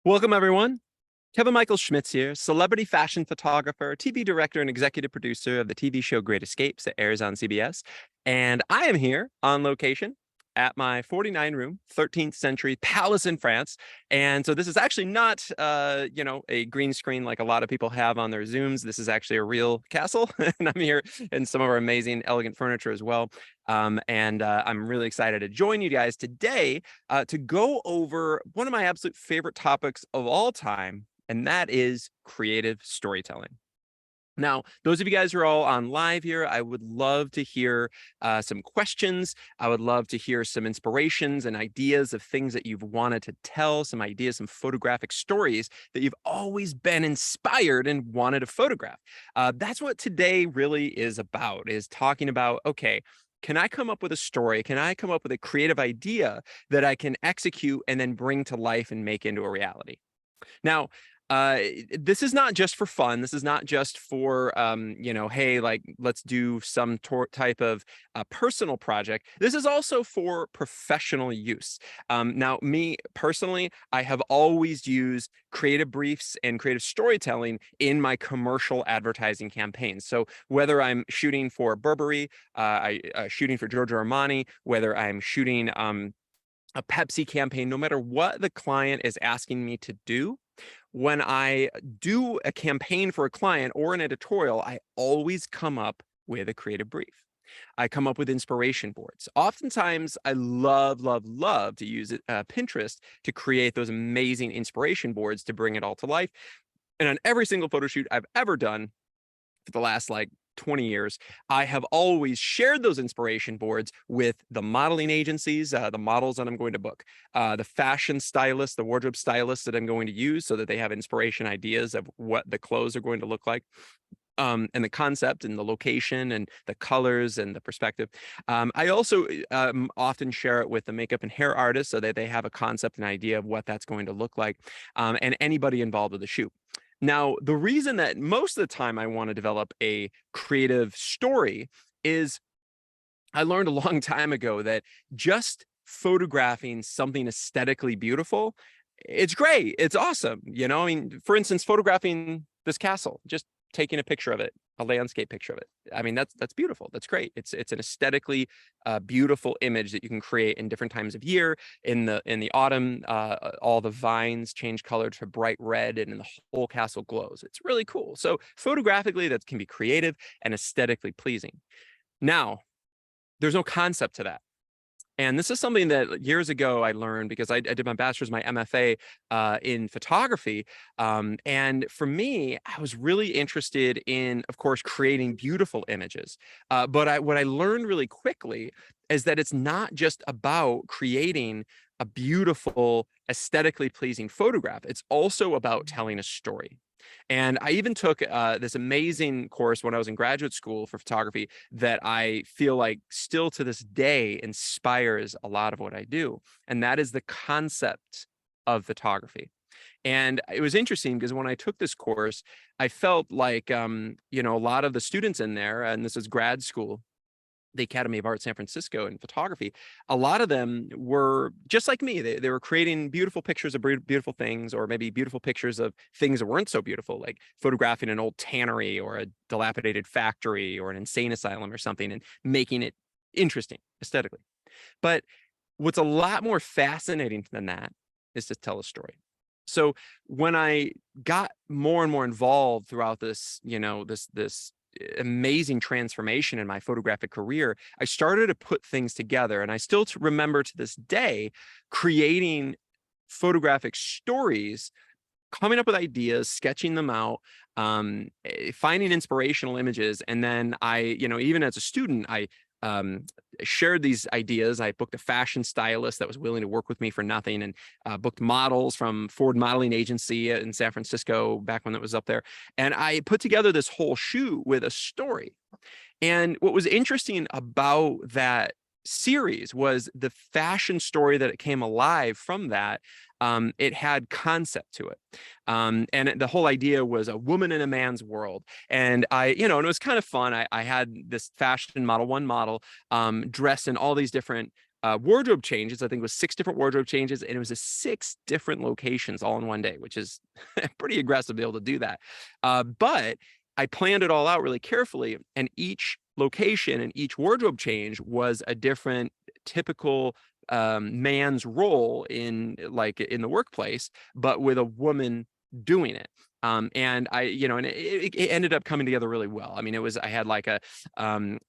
Welcome, everyone. Kevin Michael Schmitz here, celebrity fashion photographer, TV director, and executive producer of the TV show Great Escapes that airs on CBS. And I am here on location at my 49-room, 13th century palace in France. And so this is actually not, a green screen like a lot of people have on their Zooms. This is actually a real castle. And I'm here in some of our amazing, elegant furniture as well. I'm really excited to join you guys today to go over one of my absolute favorite topics of all time, and that is creative storytelling. Now, those of you guys who are all on live here, I would love to hear some questions. I would love to hear some inspirations and ideas of things that you've wanted to tell, some ideas, some photographic stories that you've always been inspired and wanted to photograph. That's what today really is about, is talking about, okay, can I come up with a story? Can I come up with a creative idea that I can execute and then bring to life and make into a reality? Now, this is not just for fun. This is not just for, hey, like, let's do some type of personal project. This is also for professional use. Now, me personally, I have always used creative briefs and creative storytelling in my commercial advertising campaigns. So whether I'm shooting for Burberry, shooting for Giorgio Armani, whether I'm shooting a Pepsi campaign, no matter what the client is asking me to do, when I do a campaign for a client or an editorial, I always come up with a creative brief. I come up with inspiration boards. Oftentimes, I love to use Pinterest to create those amazing inspiration boards to bring it all to life. And on every single photo shoot I've ever done for the last 20 years, I have always shared those inspiration boards with the modeling agencies, the models that I'm going to book, the fashion stylists, the wardrobe stylists that I'm going to use so that they have inspiration ideas of what the clothes are going to look like. And the concept and the location and the colors and the perspective. I also often share it with the makeup and hair artists so that they have a concept and idea of what that's going to look like, and anybody involved with the shoot. Now, the reason that most of the time I want to develop a creative story is I learned a long time ago that just photographing something aesthetically beautiful, it's great. It's awesome. I mean, for instance, photographing this castle, just taking a picture of it, a landscape picture of it. I mean, that's beautiful. That's great. It's an aesthetically beautiful image that you can create in different times of year. In the autumn, all the vines change color to bright red, and the whole castle glows. It's really cool. So photographically, that can be creative and aesthetically pleasing. Now, there's no concept to that. And this is something that years ago I learned because I did my bachelor's, my MFA in photography. And for me, I was really interested in, of course, creating beautiful images. But what I learned really quickly is that it's not just about creating a beautiful, aesthetically pleasing photograph. It's also about telling a story. And I even took this amazing course when I was in graduate school for photography that I feel like still to this day inspires a lot of what I do. And that is the concept of photography. And it was interesting because when I took this course, I felt like, a lot of the students in there, and this is grad school, the Academy of Art San Francisco in photography, a lot of them were just like me. They were creating beautiful pictures of beautiful things, or maybe beautiful pictures of things that weren't so beautiful, like photographing an old tannery or a dilapidated factory or an insane asylum or something, and making it interesting aesthetically. But what's a lot more fascinating than that is to tell a story. So when I got more and more involved throughout this, this amazing transformation in my photographic career, I started to put things together. And I still remember to this day creating photographic stories, coming up with ideas, sketching them out, finding inspirational images. And then even as a student, I shared these ideas. I booked a fashion stylist that was willing to work with me for nothing, and booked models from Ford Modeling Agency in San Francisco back when it was up there. And I put together this whole shoot with a story. And what was interesting about that series was the fashion story that it came alive from that. It had concept to it. And the whole idea was a woman in a man's world. And and it was kind of fun. I had this fashion model, one model, dressed in all these different wardrobe changes. I think it was 6 different wardrobe changes, and it was 6 different locations all in one day, which is pretty aggressive to be able to do that. But I planned it all out really carefully, and each location and each wardrobe change was a different typical man's role in the workplace, but with a woman doing it. And and it ended up coming together really well. I mean, I had like a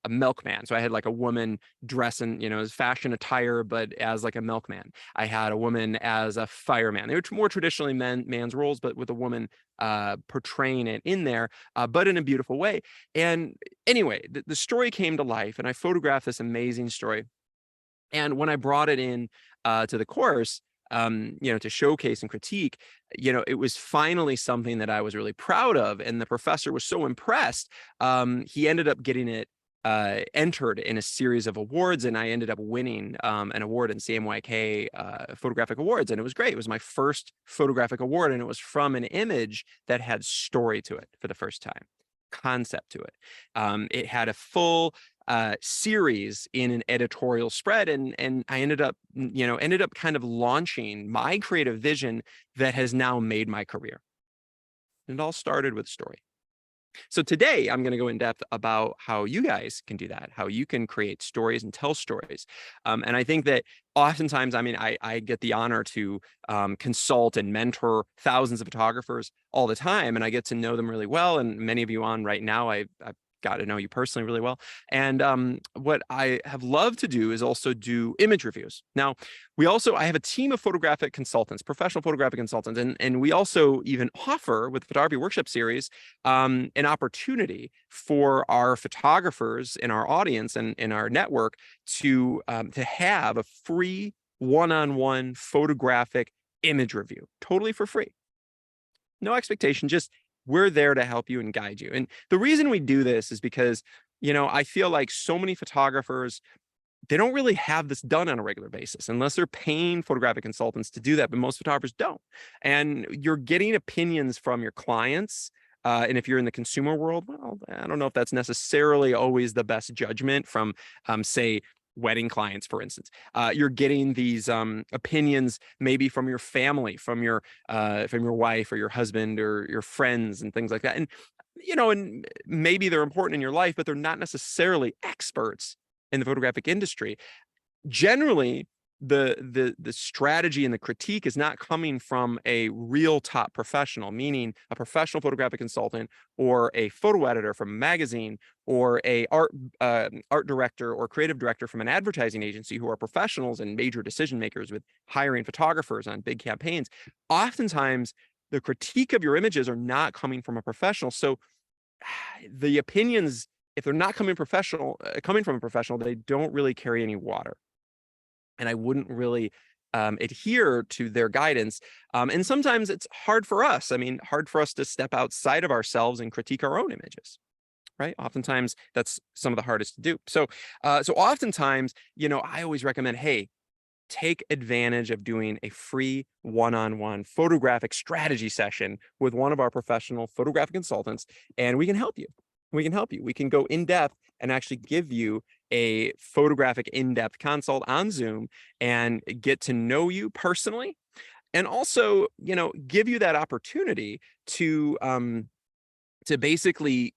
milkman. So I had like a woman dressing, as fashion attire, but as like a milkman. I had a woman as a fireman. They were more traditionally man's roles, but with a woman portraying it in there, but in a beautiful way. And anyway, the story came to life, and I photographed this amazing story. And when I brought it in to the course, to showcase and critique, it was finally something that I was really proud of. And the professor was so impressed. He ended up getting it entered in a series of awards, and I ended up winning an award in CMYK Photographic Awards. And it was great. It was my first photographic award, and it was from an image that had story to it for the first time, concept to it. It had a full series in an editorial spread, and I ended up kind of launching my creative vision that has now made my career. And it all started with story. So today I'm going to go in depth about how you guys can do that, how you can create stories and tell stories. And I think that oftentimes, I get the honor to consult and mentor thousands of photographers all the time, and I get to know them really well. And many of you on right now, I've got to know you personally really well. And what I have loved to do is also do image reviews. Now, I have a team of photographic consultants, professional photographic consultants, and we also even offer with the photography workshop series an opportunity for our photographers in our audience and in our network to have a free one-on-one photographic image review, totally for free. No expectation, just we're there to help you and guide you. And the reason we do this is because, I feel like so many photographers, they don't really have this done on a regular basis unless they're paying photographic consultants to do that. But most photographers don't. And you're getting opinions from your clients. And if you're in the consumer world, well, I don't know if that's necessarily always the best judgment from, say, wedding clients, for instance. You're getting these opinions maybe from your family, from your wife or your husband or your friends and things like that. And maybe they're important in your life, but they're not necessarily experts in the photographic industry. Generally, the strategy and the critique is not coming from a real top professional, meaning a professional photographic consultant or a photo editor from a magazine or a art director or creative director from an advertising agency, who are professionals and major decision makers with hiring photographers on big campaigns. Oftentimes, the critique of your images are not coming from a professional. So the opinions, if they're not coming from a professional, they don't really carry any water. And I wouldn't really adhere to their guidance. And sometimes it's hard for us. Hard for us to step outside of ourselves and critique our own images, right? Oftentimes that's some of the hardest to do. So oftentimes, I always recommend, hey, take advantage of doing a free one-on-one photographic strategy session with one of our professional photographic consultants, and we can help you. We can go in depth and actually give you a photographic in-depth consult on Zoom and get to know you personally, and also, give you that opportunity to basically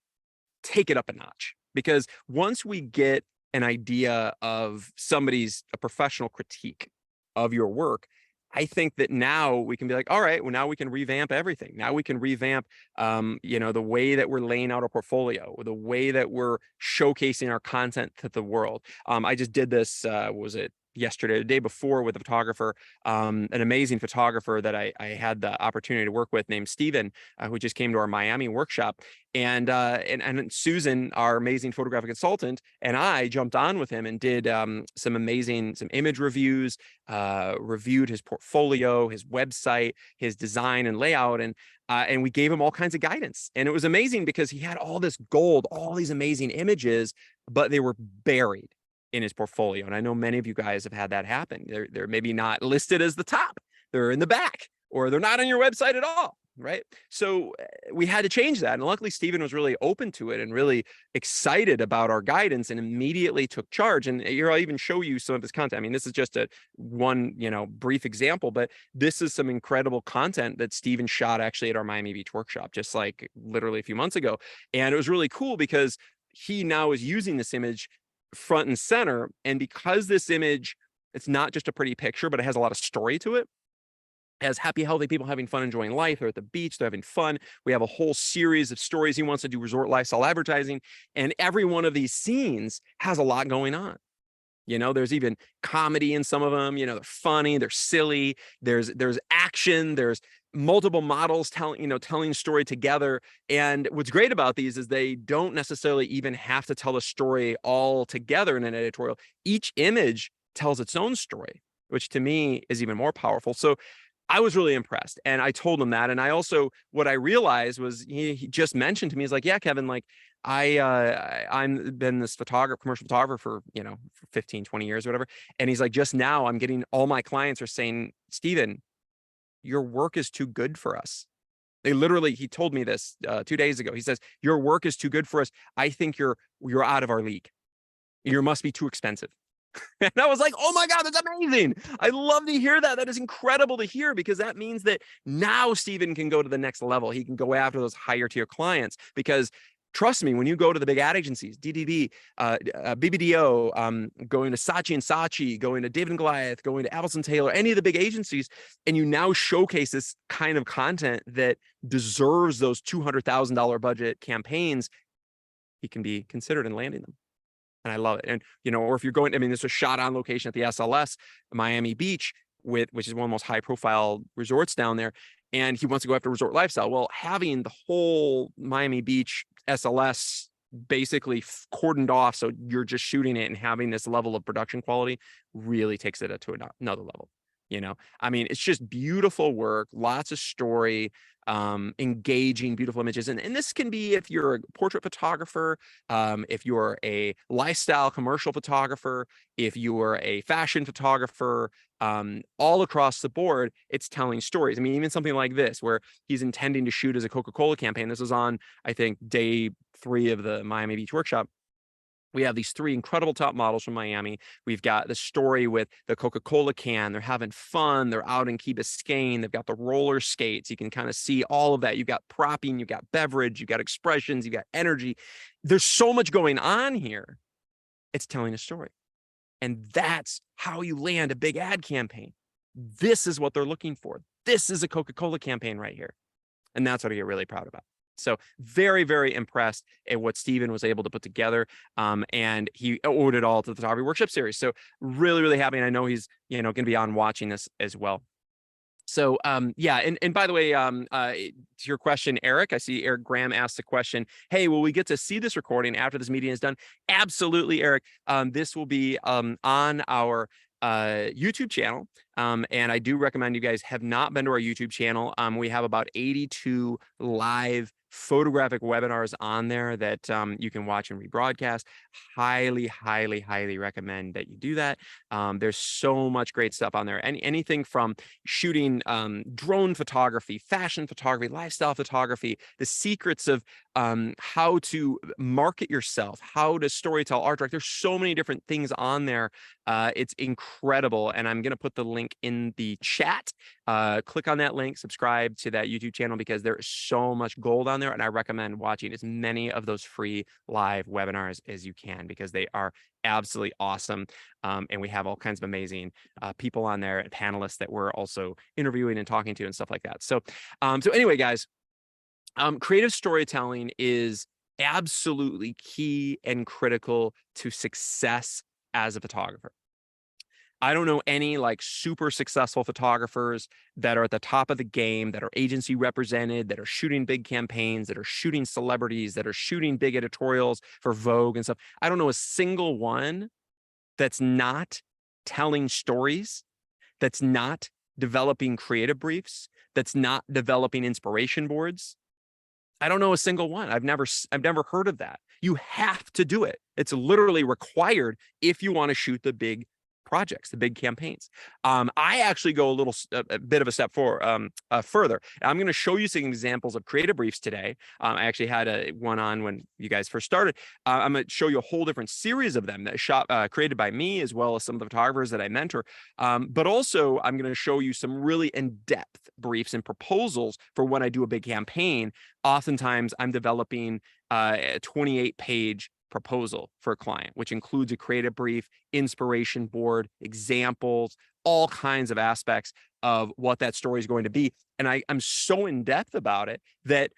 take it up a notch. Because once we get an idea of a professional critique of your work, I think that now we can be like, all right, well, now we can revamp everything. Now we can revamp, the way that we're laying out our portfolio, or the way that we're showcasing our content to the world. I just did this, was it yesterday, the day before, with a photographer, an amazing photographer that I had the opportunity to work with, named Steven, who just came to our Miami workshop. And Susan, our amazing photographic consultant, and I jumped on with him and did some image reviews, reviewed his portfolio, his website, his design and layout, and we gave him all kinds of guidance. And it was amazing because he had all this gold, all these amazing images, but they were buried in his portfolio. And I know many of you guys have had that happen. They're maybe not listed as the top. They're in the back, or they're not on your website at all. right? So we had to change that. And luckily, Stephen was really open to it and really excited about our guidance and immediately took charge. And here, I'll even show you some of his content. I mean, this is just a one, brief example, but this is some incredible content that Stephen shot actually at our Miami Beach workshop, just like literally a few months ago. And it was really cool because he now is using this image front and center. And because this image, it's not just a pretty picture, but it has a lot of story to it. As happy, healthy people having fun, enjoying life. They're at the beach, they're having fun. We have a whole series of stories. He wants to do resort lifestyle advertising. And every one of these scenes has a lot going on. There's even comedy in some of them. They're funny, they're silly. There's action. There's multiple models telling story together. And what's great about these is they don't necessarily even have to tell a story all together in an editorial. Each image tells its own story, which to me is even more powerful. So I was really impressed, and I told him that. And I also, what I realized was he just mentioned to me, he's like, yeah, Kevin, like I'm been this commercial photographer for 15, 20 years or whatever. And he's like, just now I'm getting, all my clients are saying, Stephen, your work is too good for us. He told me this 2 days ago. He says, your work is too good for us. I think you're out of our league. You must be too expensive. And I was like, oh my God, that's amazing. I love to hear that. That is incredible to hear, because that means that now Stephen can go to the next level. He can go after those higher tier clients, because trust me, when you go to the big ad agencies, DDB, BBDO, going to Saatchi and Saatchi, going to David and Goliath, going to Appleton Taylor, any of the big agencies, and you now showcase this kind of content that deserves those $200,000 budget campaigns, he can be considered in landing them. And I love it. And, or if you're going, I mean, this was shot on location at the SLS, Miami Beach, which is one of the most high profile resorts down there. And he wants to go after resort lifestyle. Well, having the whole Miami Beach SLS basically cordoned off, so you're just shooting it and having this level of production quality really takes it to another level. I mean, it's just beautiful work, lots of story, engaging, beautiful images. And this can be if you're a portrait photographer, if you're a lifestyle commercial photographer, if you are a fashion photographer, all across the board, it's telling stories. I mean, even something like this, where he's intending to shoot as a Coca-Cola campaign. This was on, I think, day 3 of the Miami Beach workshop. We have these 3 incredible top models from Miami. We've got the story with the Coca-Cola can. They're having fun. They're out in Key Biscayne. They've got the roller skates. You can kind of see all of that. You've got propping, you've got beverage, you've got expressions, you've got energy. There's so much going on here. It's telling a story. And that's how you land a big ad campaign. This is what they're looking for. This is a Coca-Cola campaign right here. And that's what I get really proud about. So very, very impressed at what Stephen was able to put together. And he owed it all to the Photography Workshop Series. So really, really happy. And I know he's, going to be on watching this as well. So, yeah. And by the way, to your question, Eric, I see Eric Graham asked the question, hey, will we get to see this recording after this meeting is done? Absolutely, Eric. This will be on our YouTube channel. And I do recommend, you guys have not been to our YouTube channel. We have about 82 live photographic webinars on there that you can watch and rebroadcast. Highly, highly, highly recommend that you do that. There's so much great stuff on there. Anything from shooting drone photography, fashion photography, lifestyle photography, the secrets of how to market yourself, how to storytell, art direct. There's so many different things on there. It's incredible. And I'm going to put the link in the chat. Click on that link, subscribe to that YouTube channel, because there is so much gold on there. And I recommend watching as many of those free live webinars as you can, because they are absolutely awesome. And we have all kinds of amazing people on there and panelists that we're also interviewing and talking to and stuff like that. So, so anyway, guys, creative storytelling is absolutely key and critical to success as a photographer. I don't know any like super successful photographers that are at the top of the game, that are agency represented, that are shooting big campaigns, that are shooting celebrities, that are shooting big editorials for Vogue and stuff. I don't know a single one that's not telling stories, that's not developing creative briefs, that's not developing inspiration boards. I don't know a single one. I've never heard of that. You have to do it. It's literally required if you want to shoot the big projects, the big campaigns. I actually go a bit of a step further. I'm going to show you some examples of creative briefs today. I actually had one on when you guys first started. I'm going to show you a whole different series of them that created by me, as well as some of the photographers that I mentor. But also, I'm going to show you some really in-depth briefs and proposals for when I do a big campaign. Oftentimes, I'm developing a 28-page proposal for a client, which includes a creative brief, inspiration board, examples, all kinds of aspects of what that story is going to be. And I'm so in depth about it that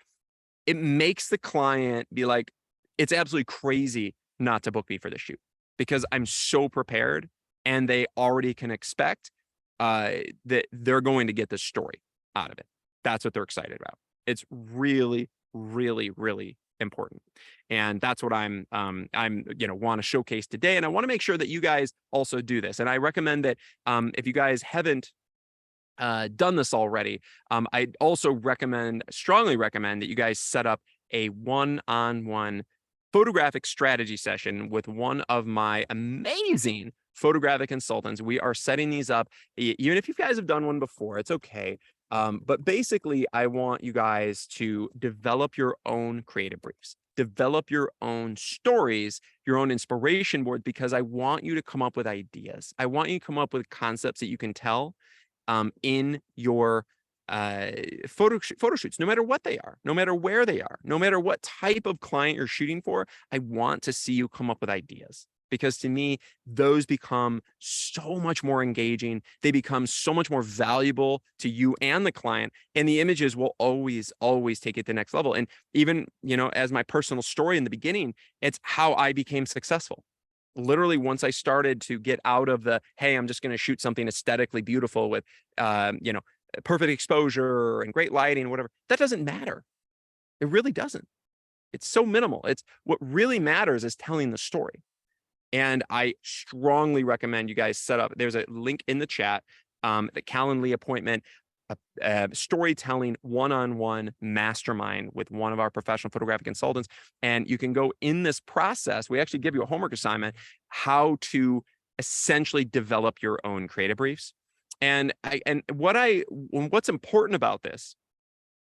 it makes the client be like, it's absolutely crazy not to book me for the shoot, because I'm so prepared and they already can expect that they're going to get the story out of it. That's what they're excited about. It's really, really, really important. And that's what I'm want to showcase today. And I want to make sure that you guys also do this. And I recommend that if you guys haven't done this already, I also strongly recommend that you guys set up a one-on-one photographic strategy session with one of my amazing photographic consultants. We are setting these up. Even if you guys have done one before, it's okay. But basically, I want you guys to develop your own creative briefs, develop your own stories, your own inspiration boards, because I want you to come up with ideas. I want you to come up with concepts that you can tell in your photo shoots, no matter what they are, no matter where they are, no matter what type of client you're shooting for. I want to see you come up with ideas, because to me, those become so much more engaging. They become so much more valuable to you and the client, and the images will always, always take it to the next level. And even, as my personal story in the beginning, it's how I became successful. Literally, once I started to get out of the, hey, I'm just going to shoot something aesthetically beautiful with, perfect exposure and great lighting, whatever, that doesn't matter. It really doesn't. It's so minimal. It's what really matters is telling the story. And I strongly recommend you guys set up, there's a link in the chat, the Calendly appointment, a storytelling one-on-one mastermind with one of our professional photographic consultants. And you can go in this process. We actually give you a homework assignment, how to essentially develop your own creative briefs. And what's important about this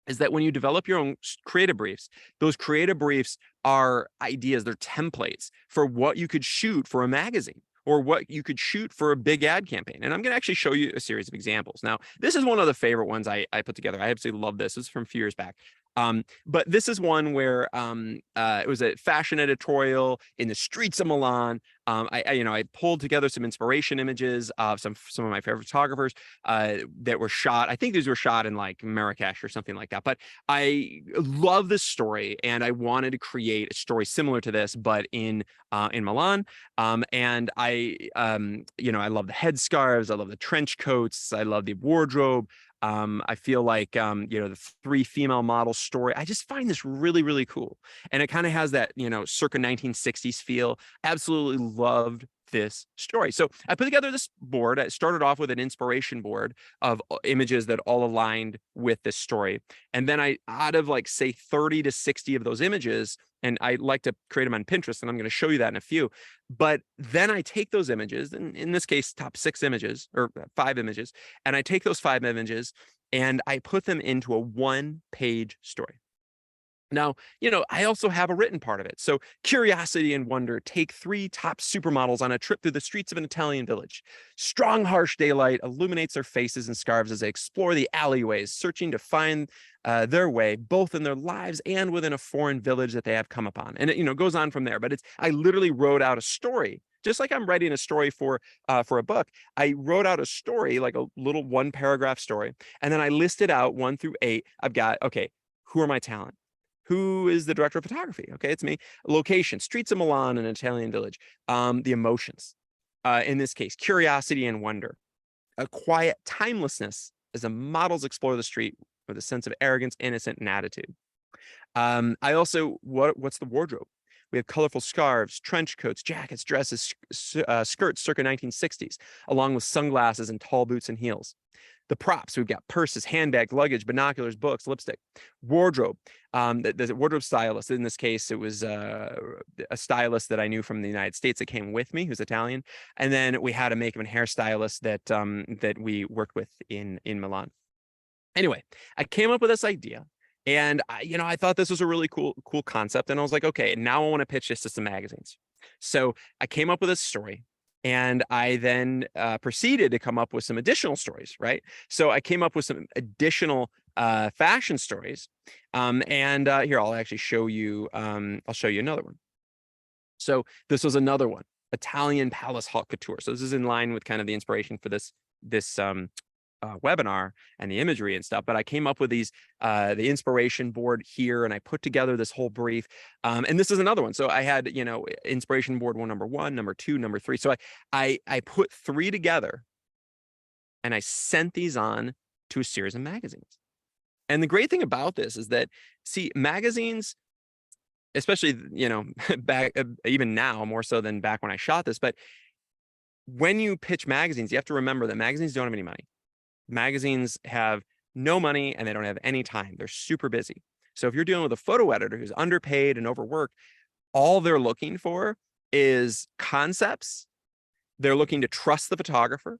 is that when you develop your own creative briefs, those creative briefs are ideas, they're templates for what you could shoot for a magazine or what you could shoot for a big ad campaign. And I'm going to actually show you a series of examples. Now, this is one of the favorite ones I put together. I absolutely love this. This is from a few years back. But this is one where it was a fashion editorial in the streets of Milan. I pulled together some inspiration images of some of my favorite photographers that were shot. I think these were shot in like Marrakesh or something like that. But I love this story, and I wanted to create a story similar to this, but in Milan. And I love the headscarves. I love the trench coats. I love the wardrobe. I feel like, the three female models story, I just find this really, really cool. And it kind of has that, circa 1960s feel. Absolutely loved this story. So I put together this board. I started off with an inspiration board of images that all aligned with this story. And then out of like, say 30 to 60 of those images, and I like to create them on Pinterest, and I'm going to show you that in a few. But then I take those images, and in this case, top 6 images or 5 images, and I take those 5 images and I put them into a 1-page story. Now, I also have a written part of it. So curiosity and wonder take 3 top supermodels on a trip through the streets of an Italian village. Strong, harsh daylight illuminates their faces and scarves as they explore the alleyways, searching to find their way, both in their lives and within a foreign village that they have come upon. And it, goes on from there. But I literally wrote out a story. Just like I'm writing a story for a book, I wrote out a story, like a little 1-paragraph story. And then I listed out 1 through 8. I've got, okay, who are my talent? Who is the director of photography? Okay, it's me. Location, streets of Milan, an Italian village. The emotions, in this case, curiosity and wonder. A quiet timelessness as the models explore the street with a sense of arrogance, innocence, and attitude. I also, what's the wardrobe? We have colorful scarves, trench coats, jackets, dresses, skirts circa 1960s, along with sunglasses and tall boots and heels. The props, we've got purses, handbags, luggage, binoculars, books, lipstick, wardrobe. The wardrobe stylist, in this case, it was a stylist that I knew from the United States that came with me, who's Italian. And then we had a makeup and hairstylist that we worked with in Milan. Anyway, I came up with this idea, and I thought this was a really cool concept. And I was like, okay, now I want to pitch this to some magazines. So I came up with this story. And I then proceeded to come up with some additional stories, right? So I came up with some additional fashion stories. And here, I'll actually show you, I'll show you another one. So this was another one, Italian Palace Haute Couture. So this is in line with kind of the inspiration for this webinar and the imagery and stuff. But I came up with these, the inspiration board here, and I put together this whole brief. And this is another one. So I had, inspiration board number 1, number 2, number 3. So I put 3 together, and I sent these on to a series of magazines. And the great thing about this is that, see, magazines, especially, back even now, more so than back when I shot this, but when you pitch magazines, you have to remember that magazines don't have any money. Magazines have no money, and they don't have any time. They're super busy. So if you're dealing with a photo editor who's underpaid and overworked, all they're looking for is concepts. They're looking to trust the photographer,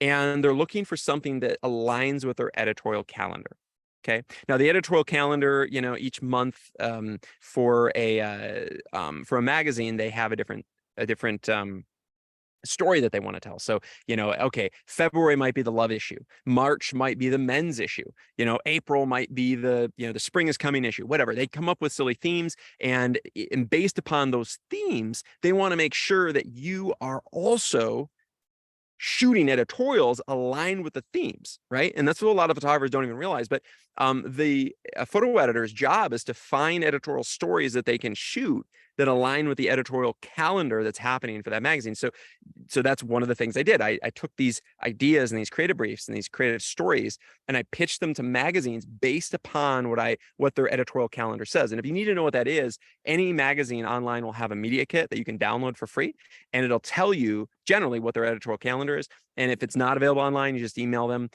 and they're looking for something that aligns with their editorial calendar. Okay. Now the editorial calendar, each month for a magazine, they have a different story that they want to tell. So, okay, February might be the love issue. March might be the men's issue. April might be the spring is coming issue, whatever. They come up with silly themes, and based upon those themes, they want to make sure that you are also shooting editorials aligned with the themes, right? And that's what a lot of photographers don't even realize. But the photo editor's job is to find editorial stories that they can shoot that align with the editorial calendar that's happening for that magazine. So that's one of the things I did. I took these ideas and these creative briefs and these creative stories, and I pitched them to magazines based upon what their editorial calendar says. And if you need to know what that is, any magazine online will have a media kit that you can download for free, and it'll tell you generally what their editorial calendar is. And if it's not available online, you just email them,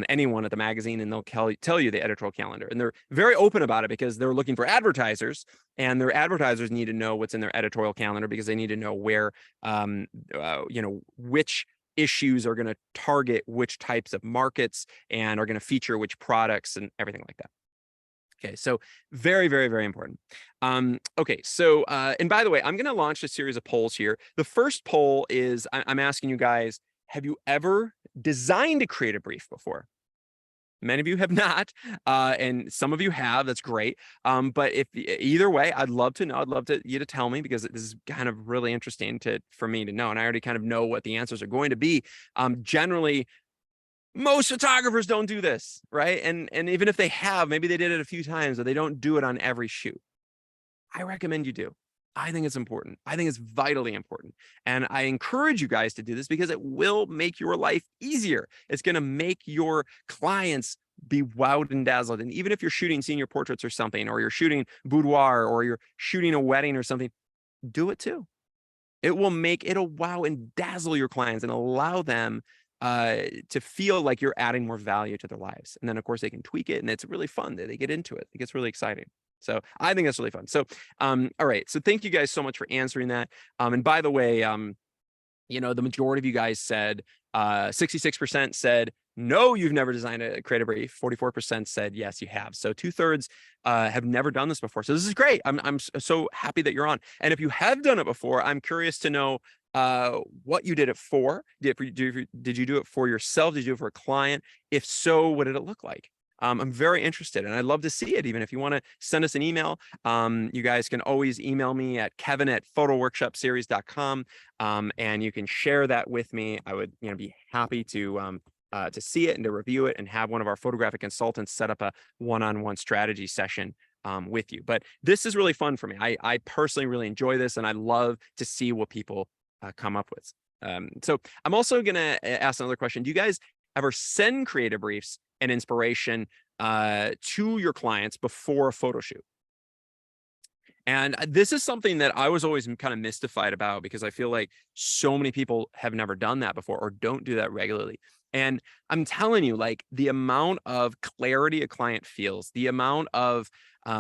anyone at the magazine, and they'll tell you the editorial calendar. And they're very open about it because they're looking for advertisers, and their advertisers need to know what's in their editorial calendar because they need to know where, which issues are going to target which types of markets and are going to feature which products and everything like that. Okay, so very, very, very important. Okay, so, and by the way, I'm going to launch a series of polls here. The first poll is, I'm asking you guys, have you ever designed a creative brief before? Many of you have not, and some of you have. That's great. But if either way, I'd love to know. I'd love you to tell me, because this is kind of really interesting for me to know, and I already kind of know what the answers are going to be. Generally, most photographers don't do this, right? And even if they have, maybe they did it a few times, but they don't do it on every shoot. I recommend you do. I think it's important. I think it's vitally important. And I encourage you guys to do this because it will make your life easier. It's going to make your clients be wowed and dazzled. And even if you're shooting senior portraits or something, or you're shooting boudoir, or you're shooting a wedding or something, do it too. It'll wow and dazzle your clients and allow them to feel like you're adding more value to their lives. And then, of course, they can tweak it, and it's really fun. They get into it. It gets really exciting. So I think that's really fun. So, all right. So thank you guys so much for answering that. And by the way, the majority of you guys said, 66% said, no, you've never designed a creative brief. 44% said, yes, you have. So 2/3 have never done this before. So this is great. I'm so happy that you're on. And if you have done it before, I'm curious to know what you did it for. Did you do it for yourself? Did you do it for a client? If so, what did it look like? I'm very interested, and I'd love to see it. Even if you want to send us an email, you guys can always email me at kevin@photoworkshopseries.com, and you can share that with me. I would be happy to see it and to review it and have one of our photographic consultants set up a one-on-one strategy session with you. But this is really fun for me. I personally really enjoy this, and I love to see what people come up with. So I'm also going to ask another question. Do you guys ever send creative briefs and inspiration to your clients before a photo shoot? And this is something that I was always kind of mystified about, because I feel like so many people have never done that before or don't do that regularly. And I'm telling you, like the amount of clarity a client feels, the amount of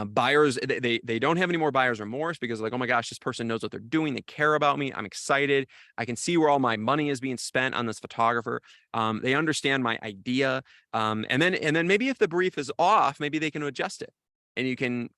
buyers, they don't have any more buyer's remorse because like, oh my gosh, this person knows what they're doing. They care about me. I'm excited. I can see where all my money is being spent on this photographer. They understand my idea. And then maybe if the brief is off, maybe they can adjust it, and you can,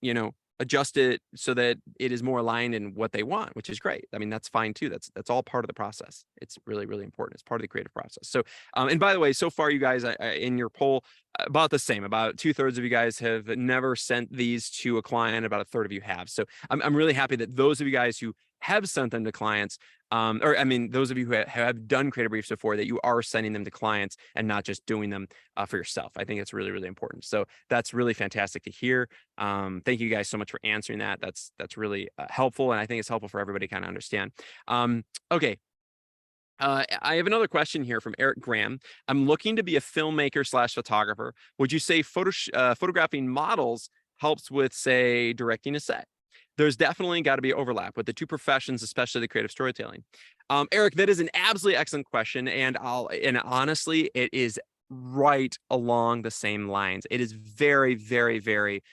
adjust it so that it is more aligned in what they want, which is great. I mean, that's fine too. That's all part of the process. It's really, really important. It's part of the creative process. So, and by the way, so far you guys in your poll, about the same, about 2/3 of you guys have never sent these to a client. About 1/3 of you have. So I'm really happy that those of you guys who have sent them to clients, or I mean, those of you who have done creative briefs before, that you are sending them to clients and not just doing them for yourself. I think it's really, really important. So that's really fantastic to hear. Thank you guys so much for answering that. That's really helpful. And I think it's helpful for everybody to kind of understand. Okay. I have another question here from Eric Graham. I'm looking to be a filmmaker / photographer. Would you say photographing models helps with, say, directing a set? There's definitely got to be overlap with the two professions, especially the creative storytelling. Eric, that is an absolutely excellent question, and honestly, it is right along the same lines. It is very, very, very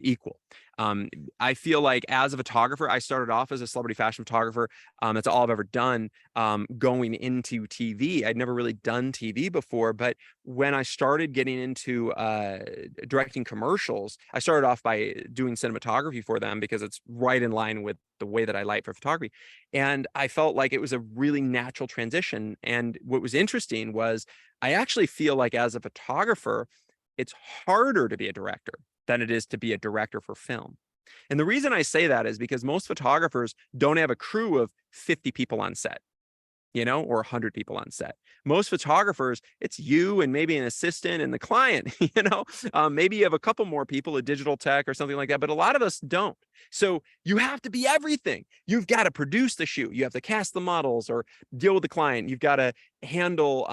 equal. I feel like as a photographer, I started off as a celebrity fashion photographer. That's all I've ever done. Going into TV, I'd never really done TV before, but when I started getting into directing commercials, I started off by doing cinematography for them because it's right in line with the way that I like for photography. And I felt like it was a really natural transition. And what was interesting was I actually feel like as a photographer, it's harder to be a director than it is to be a director for film. And the reason I say that is because most photographers don't have a crew of 50 people on set, or 100 people on set. Most photographers, it's you and maybe an assistant and the client, maybe you have a couple more people, a digital tech or something like that, but a lot of us don't. So you have to be everything. You've got to produce the shoot. You have to cast the models or deal with the client. You've got to handle,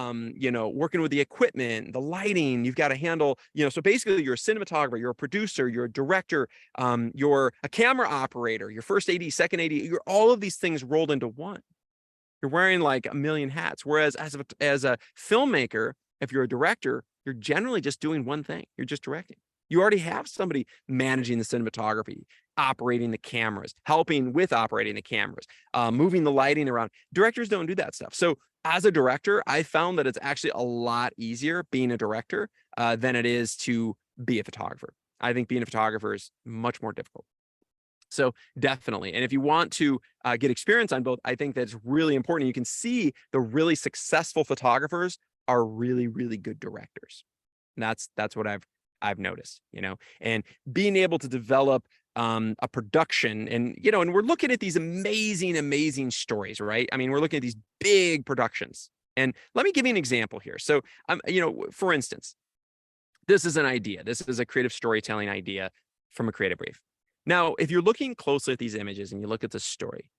working with the equipment, the lighting. You've got to handle, so basically you're a cinematographer, you're a producer, you're a director, you're a camera operator, your first AD, second AD, you're all of these things rolled into one. You're wearing like a million hats. Whereas as a filmmaker, if you're a director, you're generally just doing one thing. You're just directing. You already have somebody managing the cinematography, operating the cameras, helping with operating the cameras, moving the lighting around. Directors don't do that stuff. So as a director, I found that it's actually a lot easier being a director than it is to be a photographer. I think being a photographer is much more difficult. So definitely. And if you want to get experience on both, I think that's really important. You can see the really successful photographers are really, really good directors. And that's what I've noticed, and being able to develop a production and we're looking at these amazing, amazing stories, right? I mean, we're looking at these big productions. And let me give you an example here. So, for instance, this is an idea. This is a creative storytelling idea from a creative brief. Now, if you're looking closely at these images and you look at the story,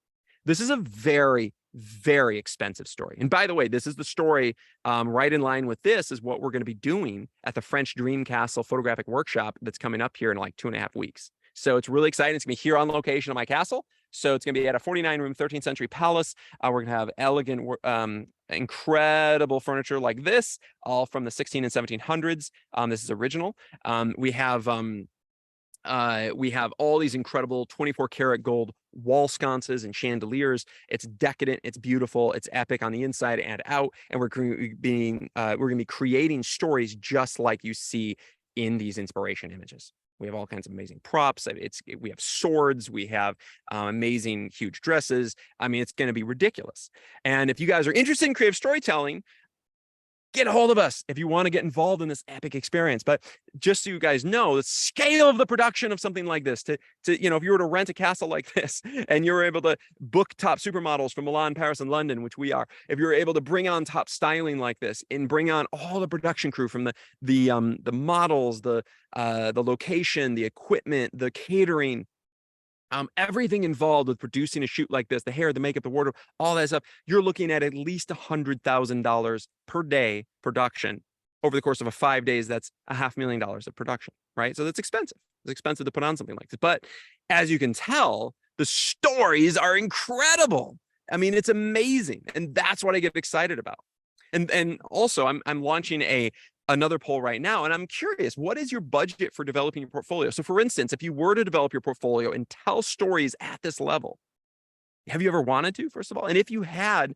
this is a very, very expensive story. And by the way, this is the story right in line with this is what we're going to be doing at the French Dream Castle photographic workshop that's coming up here in like 2.5 weeks. So it's really exciting. It's going to be here on location at my castle. So it's going to be at a 49-room 13th century palace. We're going to have elegant, incredible furniture like this, all from the 16 and 1700s. This is original. We have all these incredible 24 karat gold wall sconces and chandeliers. It's decadent, it's beautiful, it's epic on the inside and out. And we're going to be creating stories just like you see in these inspiration images. We have all kinds of amazing props. We have swords. We have amazing huge dresses. I mean, it's going to be ridiculous. And if you guys are interested in creative storytelling, get a hold of us if you want to get involved in this epic experience. But just so you guys know, the scale of the production of something like this, if you were to rent a castle like this and you were able to book top supermodels from Milan, Paris, and London, which we are, if you're able to bring on top styling like this and bring on all the production crew from the models, the location, the equipment, the catering, everything involved with producing a shoot like this, the hair, the makeup, the wardrobe, all that stuff, you're looking at least $100,000 per day production over the course of 5 days. That's $500,000 of production, right? So that's expensive. It's expensive to put on something like this. But as you can tell, the stories are incredible. I mean, it's amazing. And that's what I get excited about. And also I'm launching another poll right now, and I'm curious, what is your budget for developing your portfolio? So for instance, if you were to develop your portfolio and tell stories at this level, have you ever wanted to, first of all? And if you had,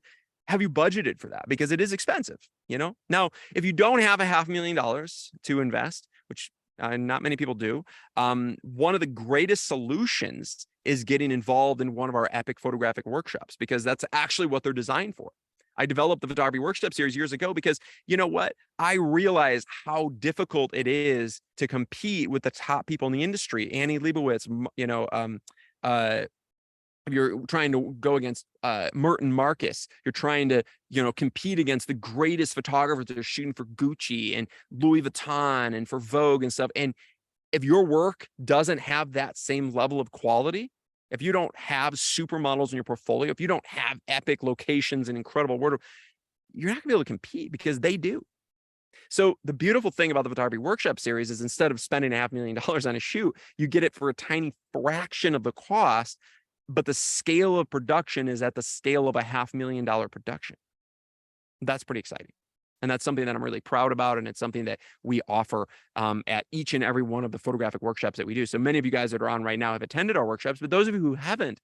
have you budgeted for that? Because it is expensive, you know? Now, if you don't have $500,000 to invest, which not many people do, one of the greatest solutions is getting involved in one of our epic photographic workshops, because that's actually what they're designed for. I developed the photography workshop series years ago because, you know what? I realized how difficult it is to compete with the top people in the industry. Annie Leibovitz, you know, you're trying to go against Merton Marcus. You're trying to, you know, compete against the greatest photographers that are shooting for Gucci and Louis Vuitton and for Vogue and stuff. And if your work doesn't have that same level of quality, if you don't have supermodels in your portfolio, if you don't have epic locations and incredible wardrobe, you're not gonna be able to compete, because they do. So the beautiful thing about the photography workshop series is, instead of spending $500,000 on a shoot, you get it for a tiny fraction of the cost, but the scale of production is at the scale of a $500,000 production. That's pretty exciting. And that's something that I'm really proud about. And it's something that we offer at each and every one of the photographic workshops that we do. So many of you guys that are on right now have attended our workshops, but those of you who haven't,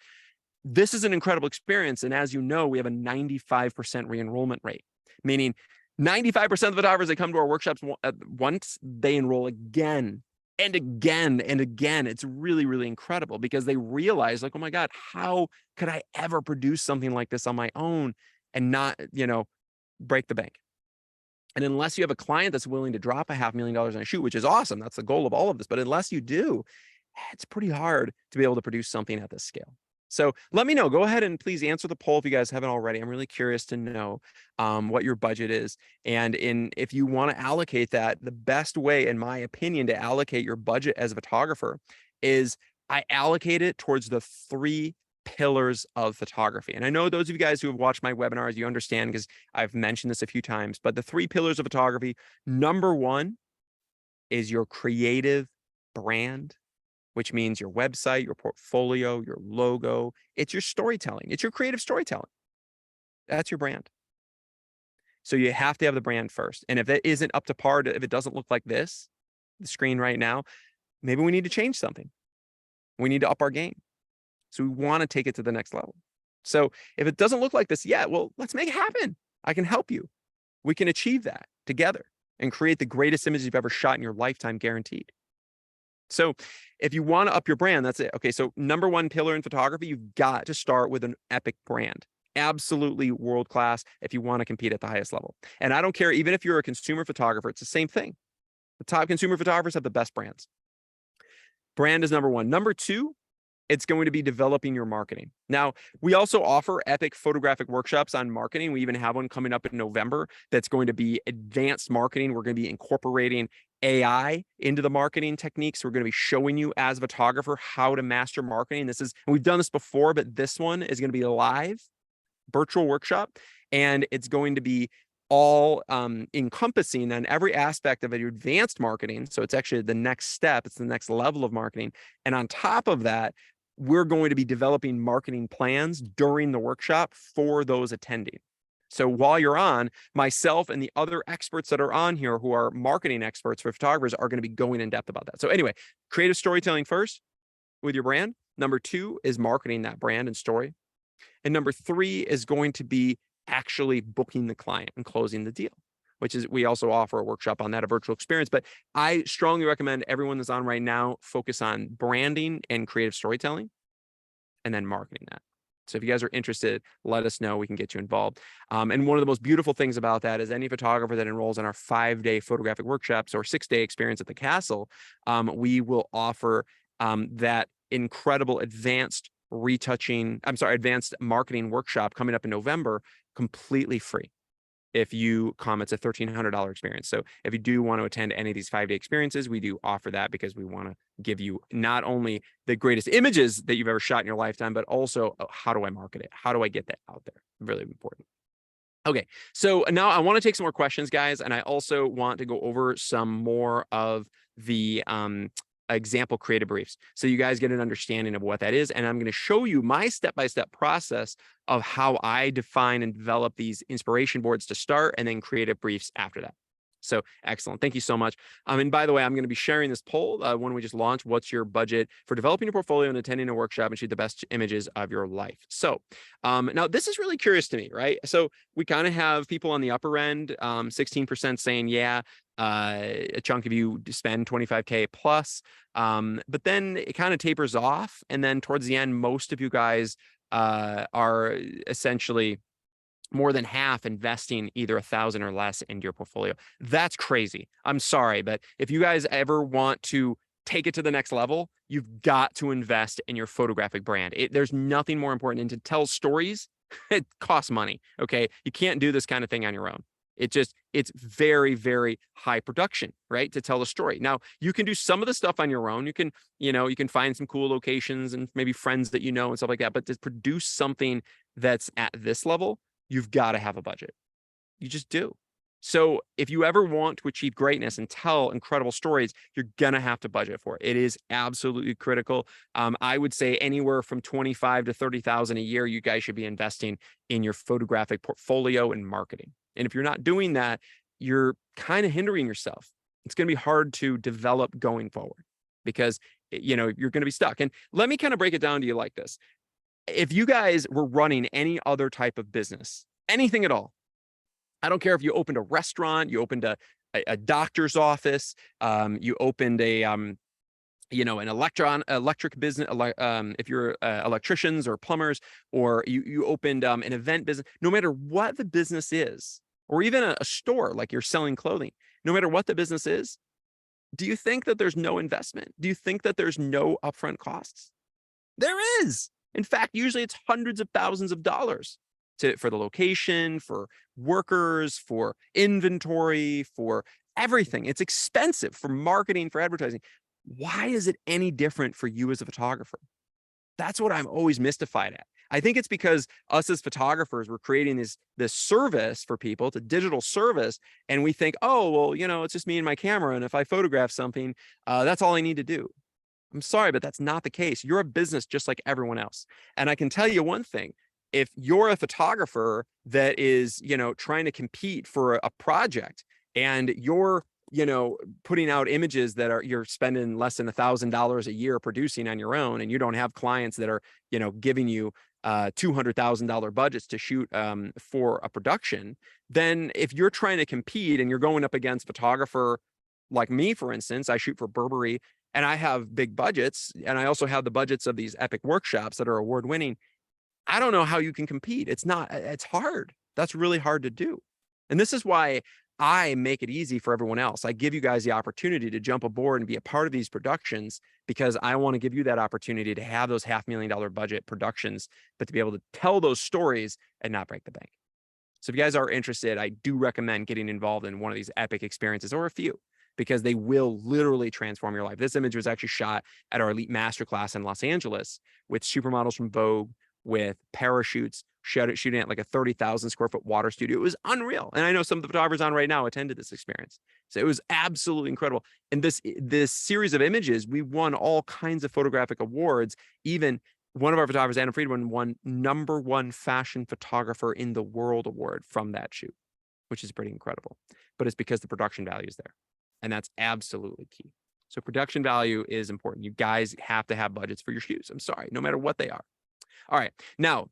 this is an incredible experience. And as you know, we have a 95% re-enrollment rate, meaning 95% of the photographers that come to our workshops once, they enroll again and again and again. It's really, really incredible, because they realize, like, oh my God, how could I ever produce something like this on my own and not, you know, break the bank? And unless you have a client that's willing to drop $500,000 on a shoot, which is awesome, that's the goal of all of this, but unless you do, it's pretty hard to be able to produce something at this scale. So let me know. Go ahead and please answer the poll if you guys haven't already. I'm really curious to know what your budget is. And if you want to allocate that, the best way, in my opinion, to allocate your budget as a photographer is I allocate it towards the 3 pillars of photography. And I know those of you guys who have watched my webinars, you understand, because I've mentioned this a few times, but the 3 pillars of photography, number 1 is your creative brand, which means your website, your portfolio, your logo. It's your storytelling. It's your creative storytelling. That's your brand. So you have to have the brand first. And if it isn't up to par, if it doesn't look like this, the screen right now, maybe we need to change something. We need to up our game. So we want to take it to the next level. So if it doesn't look like this yet, well, let's make it happen. I can help you. We can achieve that together and create the greatest images you've ever shot in your lifetime, guaranteed. So if you want to up your brand, that's it. Okay, so number 1 pillar in photography, you've got to start with an epic brand. Absolutely world-class if you want to compete at the highest level. And I don't care, even if you're a consumer photographer, it's the same thing. The top consumer photographers have the best brands. Brand is number 1. Number 2, it's going to be developing your marketing. Now, we also offer epic photographic workshops on marketing. We even have one coming up in November that's going to be advanced marketing. We're going to be incorporating AI into the marketing techniques. We're going to be showing you as a photographer how to master marketing. We've done this before, but this one is going to be a live virtual workshop, and it's going to be all encompassing on every aspect of your advanced marketing. So it's actually the next step. It's the next level of marketing. And on top of that, we're going to be developing marketing plans during the workshop for those attending. So while you're on, myself and the other experts that are on here who are marketing experts for photographers are going to be going in depth about that. So anyway, creative storytelling first with your brand. Number 2 is marketing that brand and story. And number 3 is going to be actually booking the client and closing the deal, which is, we also offer a workshop on that, a virtual experience. But I strongly recommend everyone that's on right now focus on branding and creative storytelling, and then marketing that. So if you guys are interested, let us know. We can get you involved. And one of the most beautiful things about that is any photographer that enrolls in our 5-day photographic workshops or 6-day experience at the castle, we will offer that incredible advanced marketing workshop coming up in November, completely free. If you come, it's a $1,300 experience. So if you do want to attend any of these 5-day experiences, we do offer that, because we want to give you not only the greatest images that you've ever shot in your lifetime, but also how do I market it? How do I get that out there? Really important. Okay, so now I want to take some more questions, guys, and I also want to go over some more of the example creative briefs. So you guys get an understanding of what that is. And I'm going to show you my step-by-step process of how I define and develop these inspiration boards to start, and then creative briefs after that. So excellent. Thank you so much. And by the way, I'm going to be sharing this poll when we just launched. What's your budget for developing your portfolio and attending a workshop and shoot the best images of your life? So now this is really curious to me, right? So we kind of have people on the upper end, 16% saying, yeah, a chunk of you spend 25K plus. But then it kind of tapers off. And then towards the end, most of you guys are essentially more than half investing either 1,000 or less into your portfolio. That's crazy. I'm sorry, but if you guys ever want to take it to the next level, you've got to invest in your photographic brand. There's nothing more important. And to tell stories, it costs money. Okay. You can't do this kind of thing on your own. It's very, very high production, right? To tell the story. Now, you can do some of the stuff on your own. You can find some cool locations and maybe friends that you know and stuff like that. But to produce something that's at this level, you've got to have a budget. You just do. So if you ever want to achieve greatness and tell incredible stories, you're going to have to budget for it. It is absolutely critical. I would say anywhere from 25 to 30,000 a year, you guys should be investing in your photographic portfolio and marketing. And if you're not doing that, you're kind of hindering yourself. It's going to be hard to develop going forward because, you're going to be stuck. And let me kind of break it down to you like this. If you guys were running any other type of business, anything at all, I don't care if you opened a restaurant, you opened a doctor's office, you opened an electric business, if you're electricians or plumbers, or you opened an event business, no matter what the business is, or even a store, like you're selling clothing, no matter what the business is, do you think that there's no investment? Do you think that there's no upfront costs? There is. In fact, usually it's hundreds of thousands of dollars for the location, for workers, for inventory, for everything. It's expensive for marketing, for advertising. Why is it any different for you as a photographer? That's what I'm always mystified at. I think it's because us as photographers, we're creating this service for people. It's a digital service. And we think, oh, well, it's just me and my camera. And if I photograph something, that's all I need to do. I'm sorry, but that's not the case. You're a business just like everyone else. And I can tell you one thing. If you're a photographer that is, trying to compete for a project and you're, putting out images that you're spending less than $1,000 a year producing on your own, and you don't have clients that are, giving you $200,000 budgets to shoot for a production, then if you're trying to compete and you're going up against photographer like me, for instance, I shoot for Burberry and I have big budgets, and I also have the budgets of these epic workshops that are award-winning. I don't know how you can compete. It's hard. That's really hard to do. And this is why I make it easy for everyone else. I give you guys the opportunity to jump aboard and be a part of these productions, because I want to give you that opportunity to have those $500,000 budget productions, but to be able to tell those stories and not break the bank. So if you guys are interested, I do recommend getting involved in one of these epic experiences, or a few, because they will literally transform your life. This image was actually shot at our Elite Masterclass in Los Angeles with supermodels from Vogue, with parachutes, shooting at like a 30,000 square foot water studio. It was unreal. And I know some of the photographers on right now attended this experience. So it was absolutely incredible. And this series of images, we won all kinds of photographic awards. Even one of our photographers, Anna Friedman, won #1 fashion photographer in the world award from that shoot, which is pretty incredible. But it's because the production value is there. And that's absolutely key. So production value is important. You guys have to have budgets for your shoots. I'm sorry, no matter what they are. All right. Now,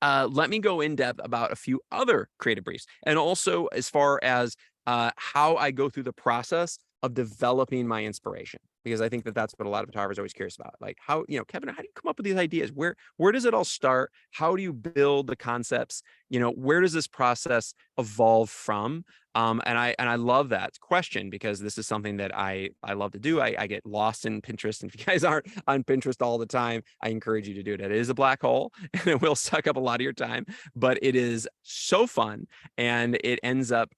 let me go in depth about a few other creative briefs, and also as far as how I go through the process of developing my inspiration, because I think that that's what a lot of photographers are always curious about. Like, how, Kevin, how do you come up with these ideas? Where does it all start? How do you build the concepts? Where does this process evolve from? And I love that question, because this is something that I love to do. I get lost in Pinterest. And if you guys aren't on Pinterest all the time, I encourage you to do it. It is a black hole and it will suck up a lot of your time, but it is so fun, and it ends up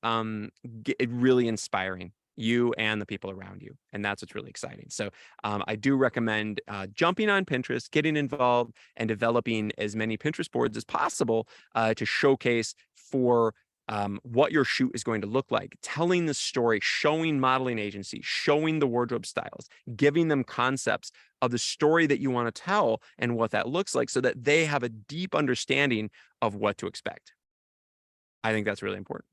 really inspiring you and the people around you. And that's what's really exciting. So I do recommend jumping on Pinterest, getting involved, and developing as many Pinterest boards as possible to showcase for what your shoot is going to look like, telling the story, showing modeling agencies, showing the wardrobe styles, giving them concepts of the story that you want to tell and what that looks like so that they have a deep understanding of what to expect. I think that's really important.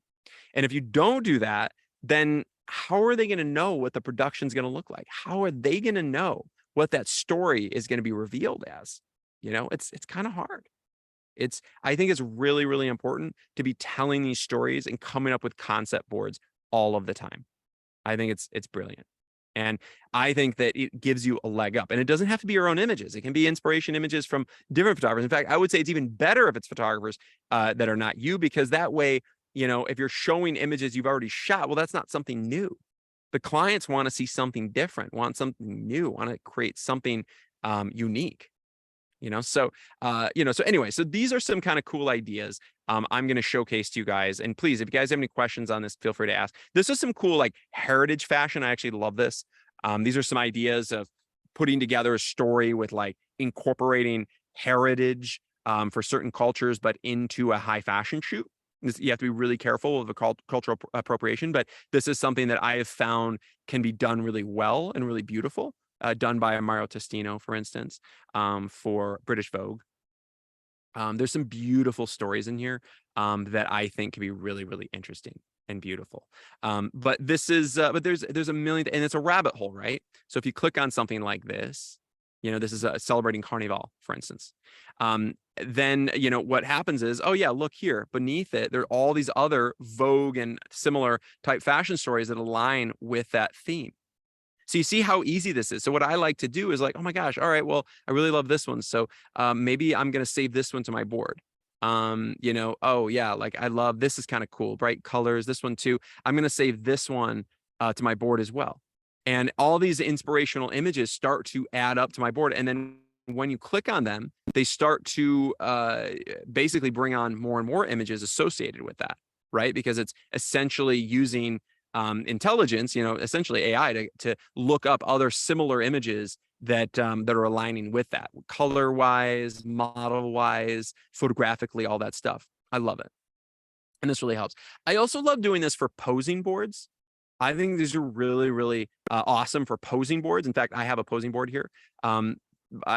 And if you don't do that, then how are they going to know what the production's going to look like? How are they going to know what that story is going to be revealed as? It's kind of hard. I think it's really, really important to be telling these stories and coming up with concept boards all of the time. I think it's brilliant. And I think that it gives you a leg up. And it doesn't have to be your own images. It can be inspiration images from different photographers. In fact, I would say it's even better if it's photographers that are not you, because that way, if you're showing images you've already shot, well, that's not something new. The clients want to see something different, want something new, want to create something unique. So anyway, so these are some kind of cool ideas I'm going to showcase to you guys. And please, if you guys have any questions on this, feel free to ask. This is some cool like heritage fashion. I actually love this. These are some ideas of putting together a story with like incorporating heritage for certain cultures, but into a high fashion shoot. You have to be really careful of the cultural appropriation, but this is something that I have found can be done really well and really beautiful. Done by Mario Testino, for instance, for British Vogue. There's some beautiful stories in here that I think can be really, really interesting and beautiful. But there's a million, and it's a rabbit hole, right? So if you click on something like this, this is celebrating Carnival, for instance. Then, what happens is, oh yeah, look here, beneath it, there are all these other Vogue and similar type fashion stories that align with that theme. So you see how easy this is. So what I like to do is like, oh my gosh, all right, well, I really love this one. So maybe I'm going to save this one to my board. Oh yeah, like I love, this is kind of cool, bright colors, this one too. I'm going to save this one to my board as well. And all these inspirational images start to add up to my board. And then when you click on them, they start to basically bring on more and more images associated with that, right? Because it's essentially using intelligence, essentially AI to look up other similar images that are aligning with that, color wise, model wise, photographically, all that stuff. I love it. And this really helps. I also love doing this for posing boards. I think these are really, really awesome for posing boards. In fact, I have a posing board here.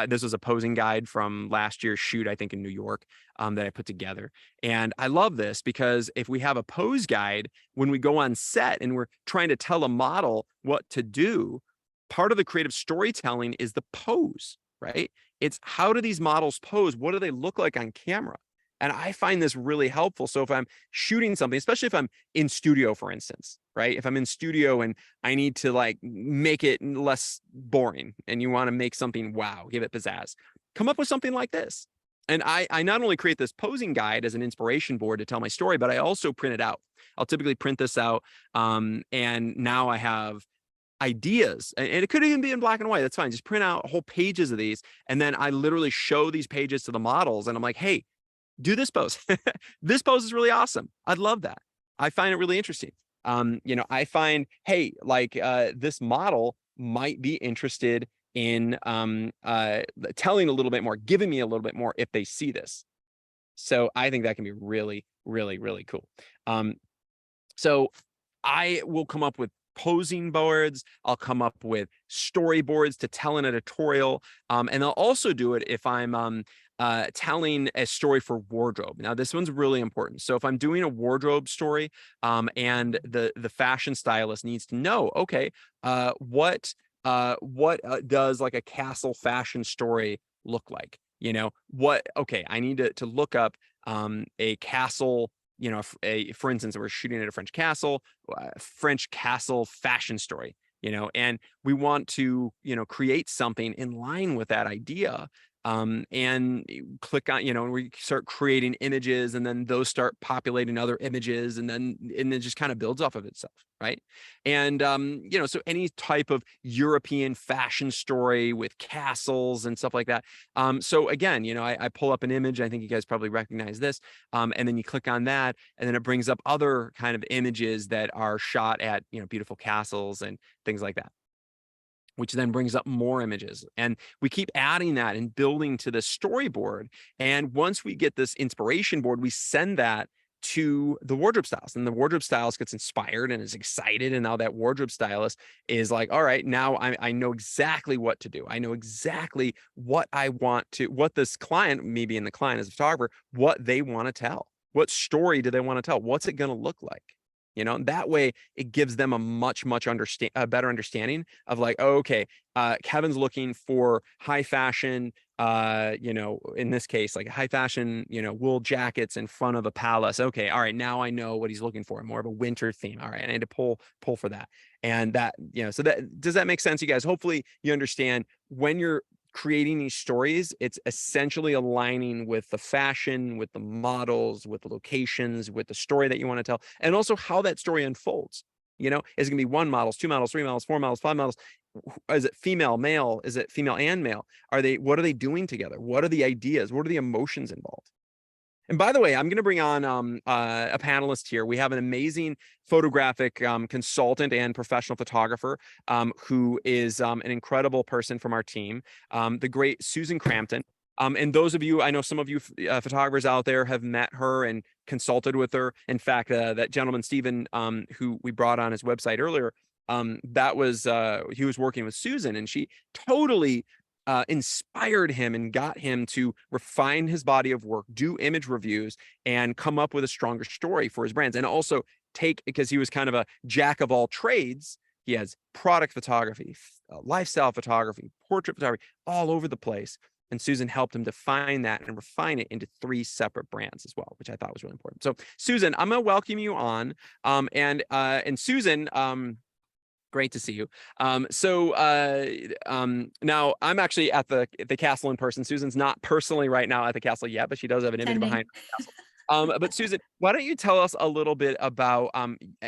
This was a posing guide from last year's shoot, I think in New York, that I put together. And I love this because if we have a pose guide, when we go on set and we're trying to tell a model what to do, part of the creative storytelling is the pose, right? It's how do these models pose? What do they look like on camera? And I find this really helpful. So if I'm shooting something, especially if I'm in studio, for instance, right? If I'm in studio and I need to like make it less boring and you want to make something wow, give it pizzazz, come up with something like this. And I not only create this posing guide as an inspiration board to tell my story, but I also print it out. I'll typically print this out. And now I have ideas, and it could even be in black and white. That's fine. Just print out whole pages of these. And then I literally show these pages to the models and I'm like, hey, do this pose. This pose is really awesome. I'd love that. I find it really interesting. I find, hey, like this model might be interested in telling a little bit more, giving me a little bit more if they see this. So I think that can be really, really, really cool. So I will come up with posing boards. I'll come up with storyboards to tell an editorial. And I'll also do it if I'm telling a story for wardrobe. Now, this one's really important. So if I'm doing a wardrobe story and the fashion stylist needs to know, okay, what does like a castle fashion story look like? Okay, I need to look up a castle, for instance, we're shooting at a French castle fashion story, and we want to, create something in line with that idea. And click on, and we start creating images and then those start populating other images and then it just kind of builds off of itself. Right. And, so any type of European fashion story with castles and stuff like that. So again, I pull up an image. I think you guys probably recognize this. And then you click on that and then it brings up other kind of images that are shot at, beautiful castles and things like that, which then brings up more images. And we keep adding that and building to the storyboard. And once we get this inspiration board, we send that to the wardrobe stylist, and the wardrobe stylist gets inspired and is excited. And now that wardrobe stylist is like, all right, now I know exactly what to do. I know exactly what I want to, what this client, me being the client as a photographer, what they want to tell. What story do they want to tell? What's it going to look like? And that way it gives them a much better understanding of like, oh, okay, Kevin's looking for high fashion, in this case, like high fashion, wool jackets in front of a palace. Okay, all right, now I know what he's looking for, more of a winter theme. All right, I need to pull for that. And that, so that, does that make sense, you guys? Hopefully you understand when you're creating these stories, it's essentially aligning with the fashion, with the models, with the locations, with the story that you want to tell, and also how that story unfolds. Is it going to be 1 models, 2 models, 3 models, 4 models, 5 models? Is it female, male? Is it female and male? What are they doing together? What are the ideas? What are the emotions involved? And by the way, I'm going to bring on a panelist here. We have an amazing photographic consultant and professional photographer who is an incredible person from our team, the great Susan Crampton. And those of you, I know some of you photographers out there have met her and consulted with her. In fact, that gentleman, Stephen, who we brought on his website earlier, he was working with Susan, and she totally inspired him and got him to refine his body of work, do image reviews, and come up with a stronger story for his brands. And also because he was kind of a jack of all trades, he has product photography, lifestyle photography, portrait photography, all over the place. And Susan helped him define that and refine it into 3 separate brands as well, which I thought was really important. So Susan, I'm going to welcome you on. And Susan, great to see you. Now I'm actually at the castle in person. Susan's not personally right now at the castle yet, but she does have an image behind the castle. But Susan, why don't you tell us a little bit about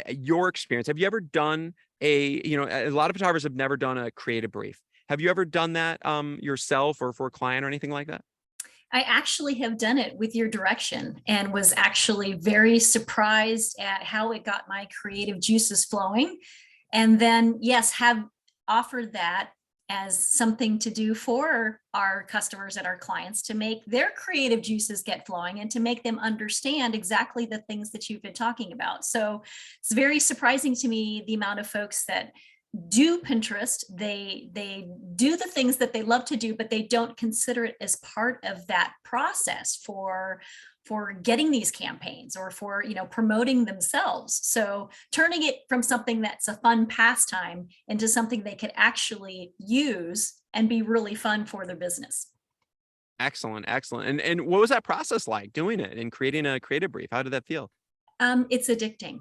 your experience? Have you ever done a lot of photographers have never done a creative brief. Have you ever done that yourself or for a client or anything like that? I actually have done it with your direction and was actually very surprised at how it got my creative juices flowing. And then, yes, have offered that as something to do for our customers and our clients to make their creative juices get flowing and to make them understand exactly the things that you've been talking about. So it's very surprising to me the amount of folks that do Pinterest, they do the things that they love to do, but they don't consider it as part of that process for getting these campaigns or for promoting themselves. So turning it from something that's a fun pastime into something they could actually use and be really fun for their business. Excellent. And what was that process like, doing it and creating a creative brief? How did that feel? It's addicting.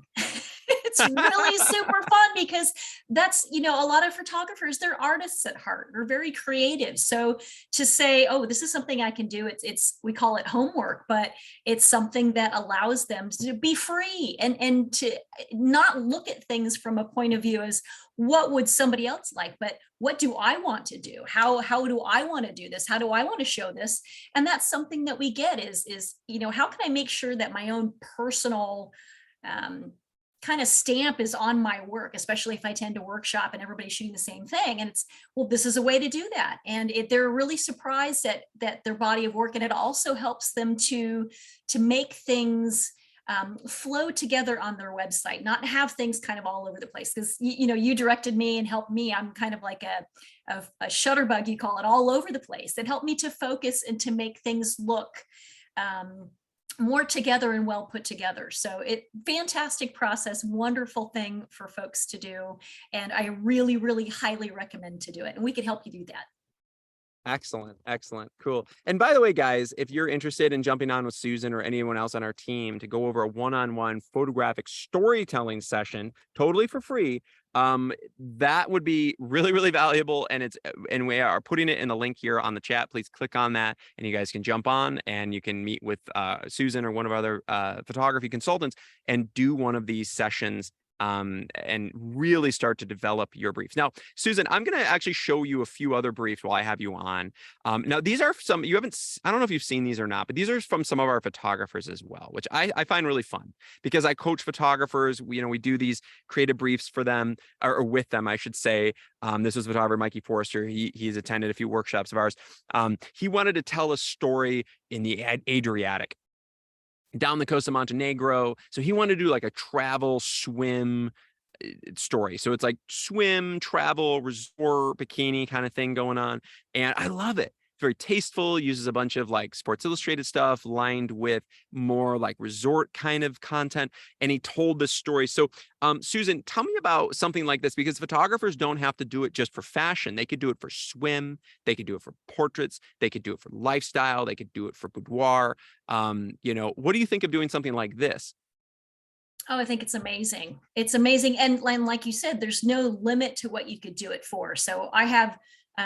It's really super fun because that's, a lot of photographers, they're artists at heart. They're very creative. So to say, oh, this is something I can do, we call it homework, but it's something that allows them to be free and to not look at things from a point of view as what would somebody else like, but what do I want to do? How do I want to do this? How do I want to show this? And that's something that we get is, how can I make sure that my own personal kind of stamp is on my work, especially if I tend to workshop and everybody's shooting the same thing. And this is a way to do that. And they're really surprised that their body of work, and it also helps them to make things flow together on their website, not have things kind of all over the place. Because you directed me and helped me. I'm kind of like a shutterbug, you call it, all over the place. It helped me to focus and to make things look more together and well put together. So fantastic process, wonderful thing for folks to do. And I really, really highly recommend to do it. And we can help you do that. Excellent. Cool. And by the way, guys, if you're interested in jumping on with Susan or anyone else on our team to go over a one-on-one photographic storytelling session, totally for free, that would be really, really valuable. And we are putting it in the link here on the chat. Please click on that and you guys can jump on and you can meet with Susan or one of our other photography consultants and do one of these sessions and really start to develop your briefs. Now, Susan, I'm going to actually show you a few other briefs while I have you on. Now, these are I don't know if you've seen these or not, but these are from some of our photographers as well, which I find really fun because I coach photographers. We do these creative briefs for them or with them, I should say. This was photographer Mikey Forrester. He's attended a few workshops of ours. He wanted to tell a story in the Adriatic. down the coast of Montenegro. So he wanted to do like a travel swim story. So it's like swim, travel, resort, bikini kind of thing going on. And I love it. It's very tasteful, uses a bunch of like Sports Illustrated stuff lined with more like resort kind of content. And he told this story. So, Susan, tell me about something like this, because photographers don't have to do it just for fashion. They could do it for swim. They could do it for portraits. They could do it for lifestyle. They could do it for boudoir. What do you think of doing something like this? Oh, I think it's amazing. It's amazing. And like you said, there's no limit to what you could do it for. So I have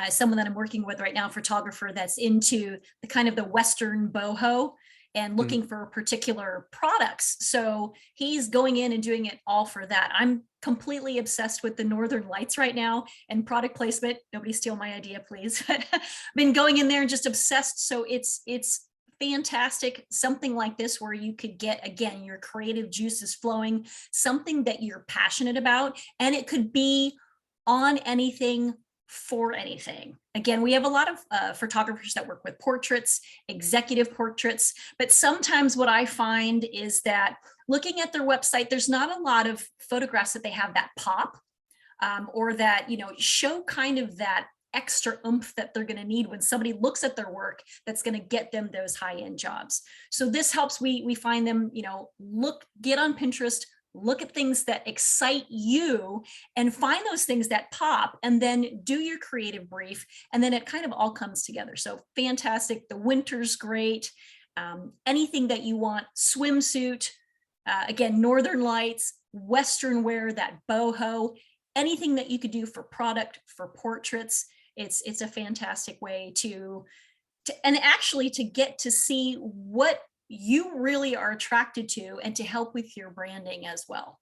someone that I'm working with right now, a photographer that's into the kind of the Western boho and Mhm. looking for particular products. So he's going in and doing it all for that. I'm completely obsessed with the Northern Lights right now and product placement. Nobody steal my idea, please. But I've been going in there and just obsessed. So it's fantastic, something like this where you could get, again, your creative juices flowing, something that you're passionate about, and it could be on anything for anything. Again, we have a lot of photographers that work with portraits, executive portraits, but sometimes what I find is that looking at their website, there's not a lot of photographs that they have that pop, or that, show kind of that extra oomph that they're going to need when somebody looks at their work, that's going to get them those high-end jobs. So this helps. We find them, get on Pinterest, look at things that excite you and find those things that pop, and then do your creative brief, and then it kind of all comes together. So fantastic. The winter's great. Anything that you want, swimsuit, again, Northern Lights, Western wear, that boho, anything that you could do for product, for portraits. It's a fantastic way to and actually to get to see what you really are attracted to, and to help with your branding as well.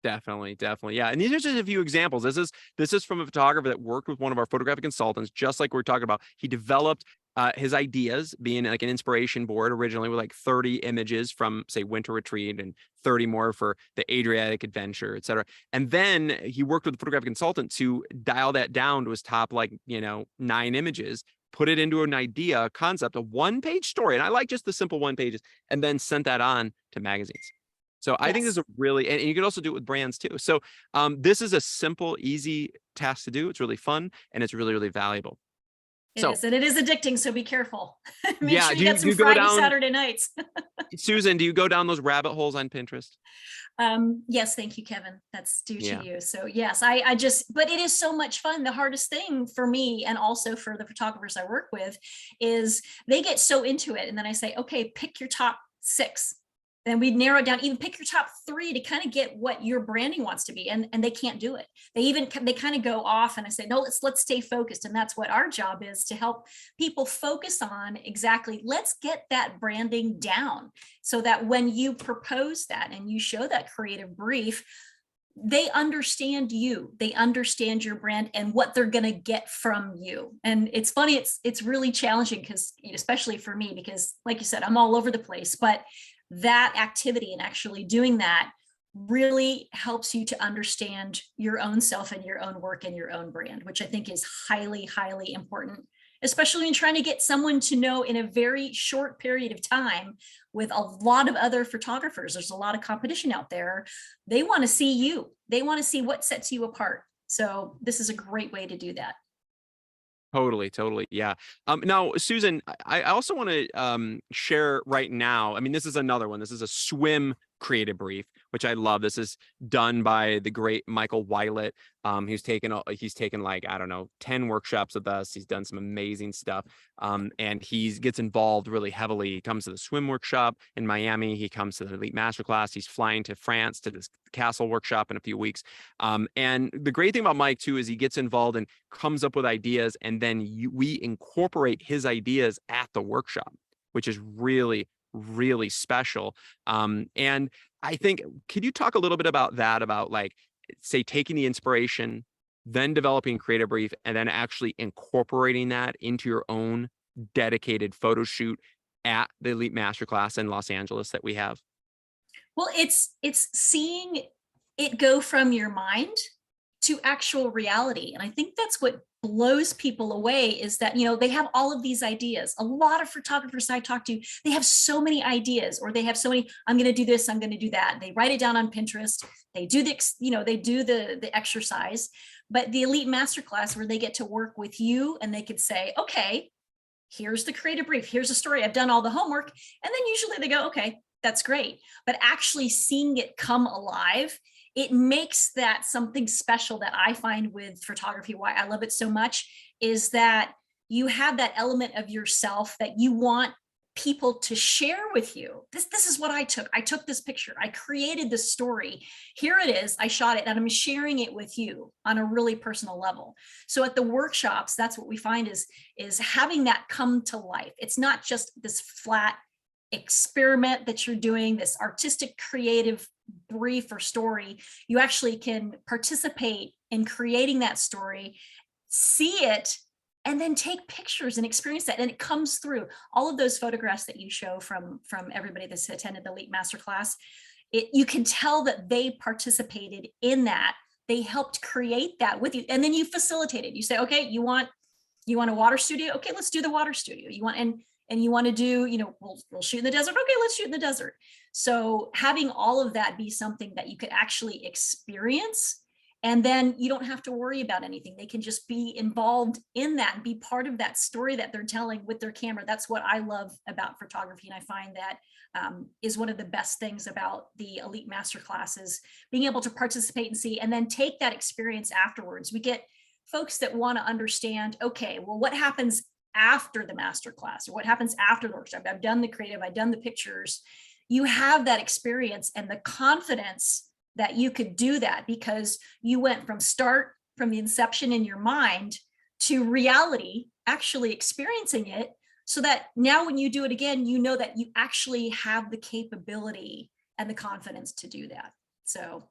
Definitely, definitely. Yeah. And these are just a few examples. This is from a photographer that worked with one of our photographic consultants, just like we're talking about. He developed his ideas, being like an inspiration board originally with like 30 images from, say, Winter Retreat, and 30 more for the Adriatic Adventure, et cetera. And then he worked with a photographic consultant to dial that down to his top, like, 9 images, put it into an idea, a concept, a one-page story. And I like just the simple one pages, and then sent that on to magazines. So I think this is Yes, a really, and you can also do it with brands too. So this is a simple, easy task to do. It's really fun, and it's really, really valuable. it So is. And it is addicting. So be careful. Make yeah, sure do you you, get do some you go Friday, down, Saturday nights. Susan, do you go down those rabbit holes on Pinterest? Yes, thank you, Kevin. That's due to Yeah. you. So yes, I just, but it is so much fun. The hardest thing for me, and also for the photographers I work with, is they get so into it. And then I say, okay, pick your top 6. Then we narrow it down, even pick your top 3 to kind of get what your branding wants to be. And they can't do it. They kind of go off, and I say, no, let's stay focused. And that's what our job is, to help people focus on exactly, let's get that branding down, so that when you propose that and you show that creative brief, they understand you, they understand your brand and what they're going to get from you. And it's funny, it's really challenging, because especially for me, because like you said, I'm all over the place, but that activity and actually doing that really helps you to understand your own self and your own work and your own brand, which I think is highly, highly important, especially in trying to get someone to know in a very short period of time with a lot of other photographers. There's a lot of competition out there. They want to see you. They want to see what sets you apart. So this is a great way to do that. Totally, totally. Yeah. Now, Susan, I also want to share right now. I mean, this is another one. This is a swim creative brief, which I love. This is done by the great Michael Weilet. He's taken like, I don't know, 10 workshops with us. He's done some amazing stuff. And he gets involved really heavily. He comes to the swim workshop in Miami. He comes to the Elite Masterclass. He's flying to France to this castle workshop in a few weeks. And the great thing about Mike too is he gets involved and comes up with ideas, and then we incorporate his ideas at the workshop, which is really, really special. And I think, could you talk a little bit about that, about like, say, taking the inspiration, then developing a creative brief, and then actually incorporating that into your own dedicated photo shoot at the Elite Masterclass in Los Angeles that we have? Well, it's seeing it go from your mind to actual reality. And I think that's what blows people away is that, you know, they have all of these ideas. A lot of photographers I talk to, they have so many ideas, or they have so many, I'm going to do this, I'm going to do that. They write it down on Pinterest. They do the, you know, they do the exercise. But the Elite Masterclass, where they get to work with you and they could say, okay, here's the creative brief, here's the story, I've done all the homework. And then usually they go, okay, that's great. But actually seeing it come alive, it makes that something special that I find with photography. Why I love it so much is that you have that element of yourself that you want people to share with you. This is what I took. I took this picture. I created this story. Here it is. I shot it and I'm sharing it with you on a really personal level. So at the workshops, that's what we find is having that come to life. It's not just this flat experiment that you're doing, this artistic creative brief or story. You actually can participate in creating that story, see it, and then take pictures and experience that. And it comes through all of those photographs that you show from everybody that's attended the Elite Masterclass. You can tell that they participated in that. They helped create that with you. And then you facilitate it. You say, okay, you want a water studio? Okay, let's do the water studio. You want, and you want to do, you know, we'll shoot in the desert. Okay, let's shoot in the desert. So having all of that be something that you could actually experience, and then you don't have to worry about anything. They can just be involved in that and be part of that story that they're telling with their camera. That's what I love about photography. And I find that is one of the best things about the Elite Masterclasses, being able to participate and see, and then take that experience afterwards. We get folks that want to understand, okay, well, what happens after the masterclass, or what happens after the workshop? I've done the creative, I've done the pictures. You have that experience and the confidence that you could do that because you went from the inception in your mind to reality, actually experiencing it, so that now when you do it again, you know that you actually have the capability and the confidence to do that. So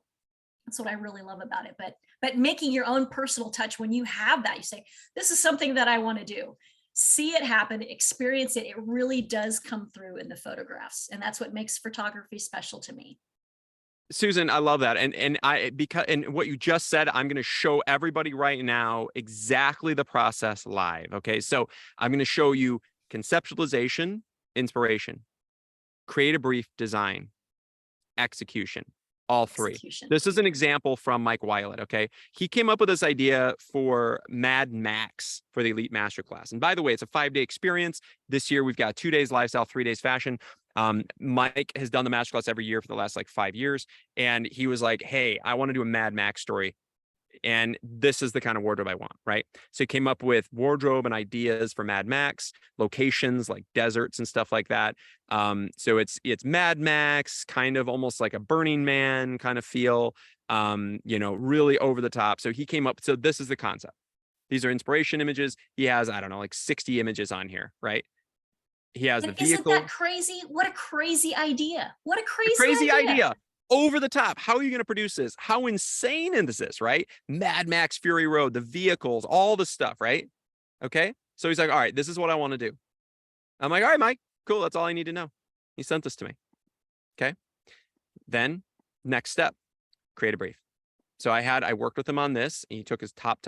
that's what I really love about it. But making your own personal touch, when you have that, you say, this is something that I want to do. See it happen, experience it. It really does come through in the photographs. And that's what makes photography special to me. Susan, I love that. And what you just said, I'm going to show everybody right now exactly the process live. Okay. So I'm going to show you conceptualization, inspiration, creative brief, design, execution, all three. This is an example from Mike Weilet. Okay. He came up with this idea for Mad Max for the Elite Masterclass. And by the way, it's a 5-day experience. This year, we've got 2 days lifestyle, 3 days fashion. Mike has done the masterclass every year for the last like 5 years. And he was like, hey, I want to do a Mad Max story. And this is the kind of wardrobe I want, right? So he came up with wardrobe and ideas for Mad Max, locations like deserts and stuff like that. So it's Mad Max, kind of almost like a Burning Man kind of feel, you know, really over the top. So he came up, so this is the concept. These are inspiration images. He has, I don't know, like 60 images on here, right? He has the vehicle. Isn't that crazy? What a crazy idea. What a crazy idea. Over the top. How are you going to produce this? How insane is this, right? Mad Max Fury Road, the vehicles, all the stuff, right? Okay. So he's like, all right, this is what I want to do. I'm like, all right, Mike, cool. That's all I need to know. He sent this to me. Okay. Then next step, create a brief. So I worked with him on this. He took his top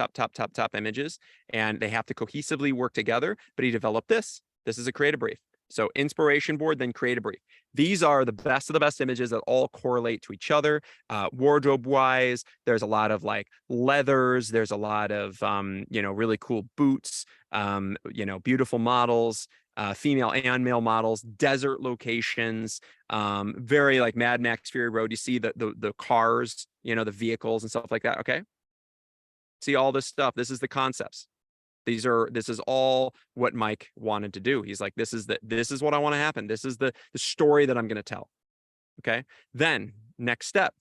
images, and they have to cohesively work together, but he developed this. This is a creative brief. So inspiration board, then creative brief. These are the best of the best images that all correlate to each other. Wardrobe wise, there's a lot of like leathers. There's a lot of, you know, really cool boots, you know, beautiful models, female and male models, desert locations, very like Mad Max Fury Road. You see the cars, you know, the vehicles and stuff like that. Okay. See all this stuff. This is the concepts. This is all what Mike wanted to do. He's like, this is what I want to happen. This is the story that I'm going to tell. Okay. Then next step,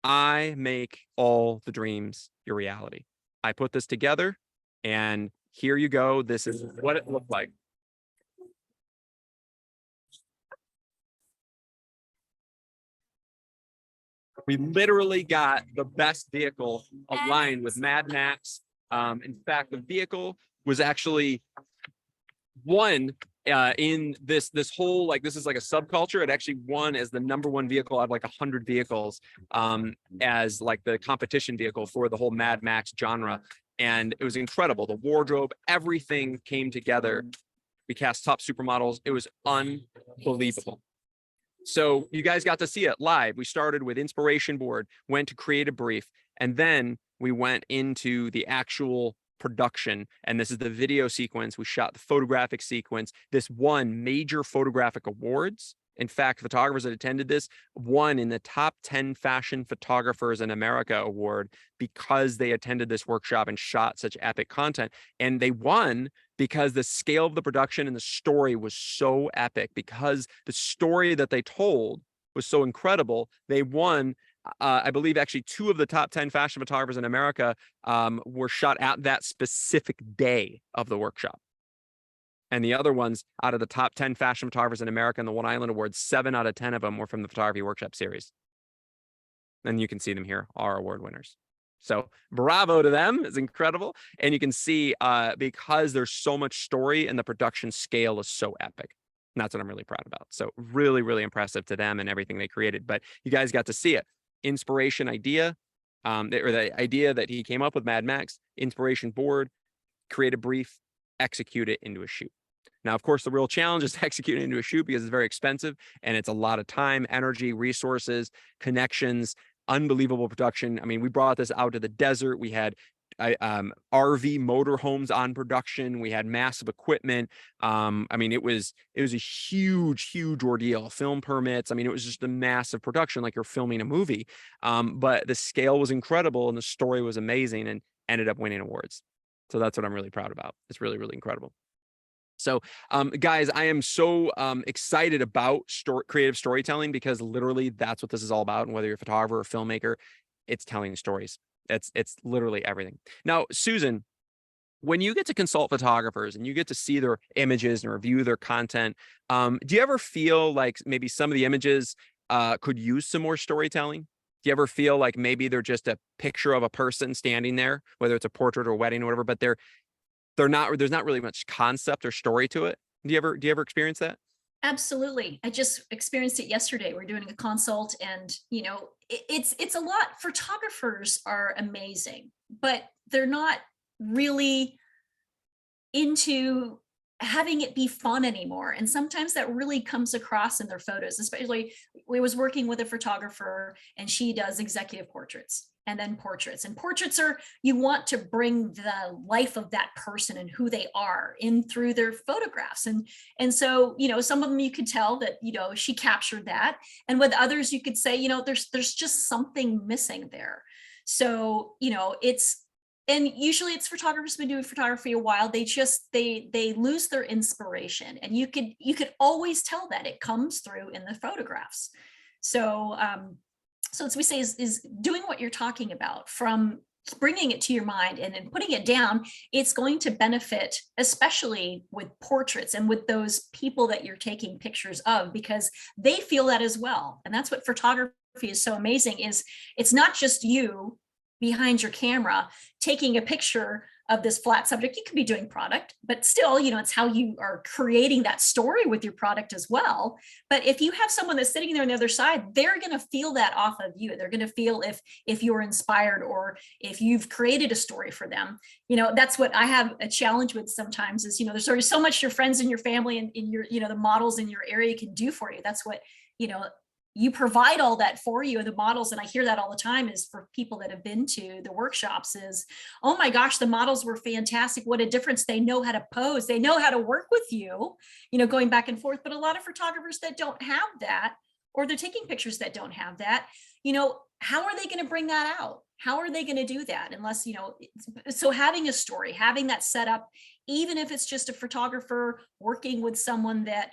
I make all the dreams your reality. I put this together and here you go. This is what it looked like. We literally got the best vehicle aligned with Mad Max. In fact, the vehicle was actually won in this whole, like, this is like a subculture. It actually won as the #1 vehicle out of like 100 vehicles as like the competition vehicle for the whole Mad Max genre. And it was incredible. The wardrobe, everything came together. We cast top supermodels. It was unbelievable. So you guys got to see it live. We started with inspiration board, went to create a brief, and then we went into the actual production. And this is the video sequence. We shot the photographic sequence. This won major photographic awards. In fact, photographers that attended this won in the top 10 fashion photographers in America award because they attended this workshop and shot such epic content. And they won because the scale of the production and the story was so epic, because the story that they told was so incredible. They won, I believe, actually 2 of the top 10 fashion photographers in America were shot at that specific day of the workshop. And the other ones, out of the top 10 fashion photographers in America in the One Island Awards, 7 out of 10 of them were from the photography workshop series. And you can see them here, our award winners. So bravo to them. It's incredible. And you can see because there's so much story and the production scale is so epic. And that's what I'm really proud about. So really, really impressive to them and everything they created. But you guys got to see it. Inspiration idea, or the idea that he came up with, Mad Max, inspiration board, create a brief, execute it into a shoot. Now, of course, the real challenge is to execute it into a shoot because it's very expensive and it's a lot of time, energy, resources, connections, unbelievable production. I mean, we brought this out to the desert. We had RV motorhomes on production. We had massive equipment. I mean, it was a huge ordeal. Film permits. I mean, it was just a massive production, like you're filming a movie. But the scale was incredible and the story was amazing and ended up winning awards. So that's what I'm really proud about. It's really, really incredible. So, guys, I am so excited about creative storytelling, because literally that's what this is all about. And whether you're a photographer or filmmaker, it's telling stories. It's literally everything. Now, Susan, when you get to consult photographers and you get to see their images and review their content, do you ever feel like maybe some of the images could use some more storytelling? Do you ever feel like maybe they're just a picture of a person standing there, whether it's a portrait or a wedding or whatever, but there's not really much concept or story to it? Do you ever experience that? Absolutely. I just experienced it yesterday. We're doing a consult, and it's a lot. Photographers are amazing, but they're not really into having it be fun anymore. And sometimes that really comes across in their photos. Especially, we was working with a photographer and she does executive portraits and then portraits. And portraits are, you want to bring the life of that person and who they are in through their photographs. And so, some of them you could tell that, she captured that. And with others, you could say, there's just something missing there. So, and usually it's photographers been doing photography a while. They lose their inspiration, and you could always tell that it comes through in the photographs. So, so as we say, is doing what you're talking about, from bringing it to your mind and then putting it down. It's going to benefit, especially with portraits and with those people that you're taking pictures of, because they feel that as well. And that's what photography is so amazing, is it's not just you behind your camera taking a picture of this flat subject. You could be doing product, but still, it's how you are creating that story with your product as well. But if you have someone that's sitting there on the other side, they're going to feel that off of you. They're going to feel if you're inspired, or if you've created a story for them. That's what I have a challenge with sometimes, is there's already so much your friends and your family and in your the models in your area can do for you. That's what you provide all that for you, and the models, and I hear that all the time, is for people that have been to the workshops, is, oh my gosh, the models were fantastic. What a difference. They know how to pose. They know how to work with you, going back and forth. But a lot of photographers that don't have that, or they're taking pictures that don't have that, how are they going to bring that out? How are they going to do that? Unless, so having a story, having that set up, even if it's just a photographer working with someone that,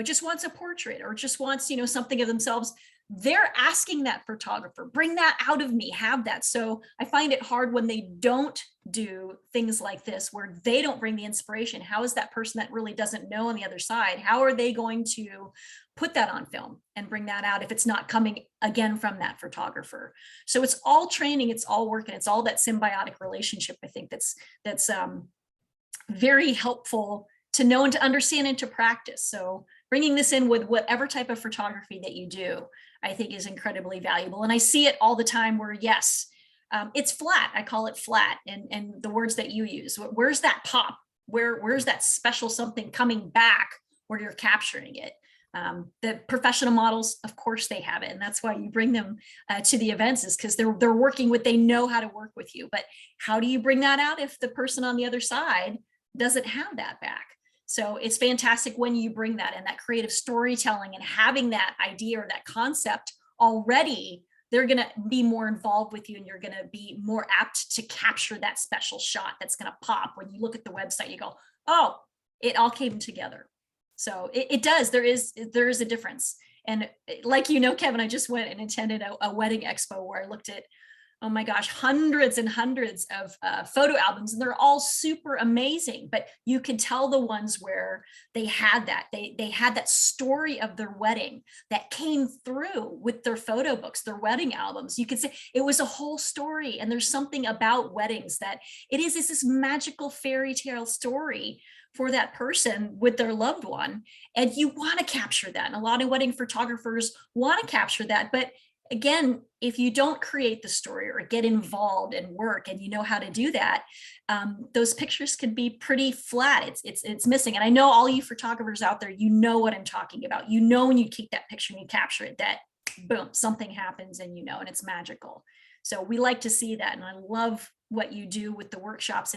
just wants a portrait, or just wants, something of themselves, they're asking that photographer, bring that out of me, have that. So I find it hard when they don't do things like this, where they don't bring the inspiration. How is that person that really doesn't know on the other side, how are they going to put that on film and bring that out if it's not coming again from that photographer? So it's all training, it's all work, and it's all that symbiotic relationship. I think that's very helpful to know and to understand and to practice. So bringing this in with whatever type of photography that you do, I think is incredibly valuable. And I see it all the time where, yes, it's flat. I call it flat. And the words that you use, where's that pop? Where's that special something coming back where you're capturing it? The professional models, of course, they have it, and that's why you bring them to the events, is because they're working with, they know how to work with you. But how do you bring that out if the person on the other side doesn't have that back? So it's fantastic when you bring that, and that creative storytelling and having that idea or that concept already. They're going to be more involved with you, and you're going to be more apt to capture that special shot that's going to pop when you look at the website. You go, oh, it all came together. So it does. There is a difference. And like, Kevin, I just went and attended a wedding expo where I looked at, oh my gosh, hundreds and hundreds of photo albums, and they're all super amazing. But you can tell the ones where they had that, they had that story of their wedding that came through with their photo books, their wedding albums. You could say it was a whole story. And there's something about weddings that it's this magical fairy tale story for that person with their loved one. And you want to capture that. And a lot of wedding photographers want to capture that. But again, if you don't create the story or get involved and work, and you know how to do that, those pictures can be pretty flat. It's missing. And I know all you photographers out there, you know what I'm talking about. You know, when you keep that picture and you capture it, that boom, something happens, and and it's magical. So we like to see that. And I love what you do with the workshops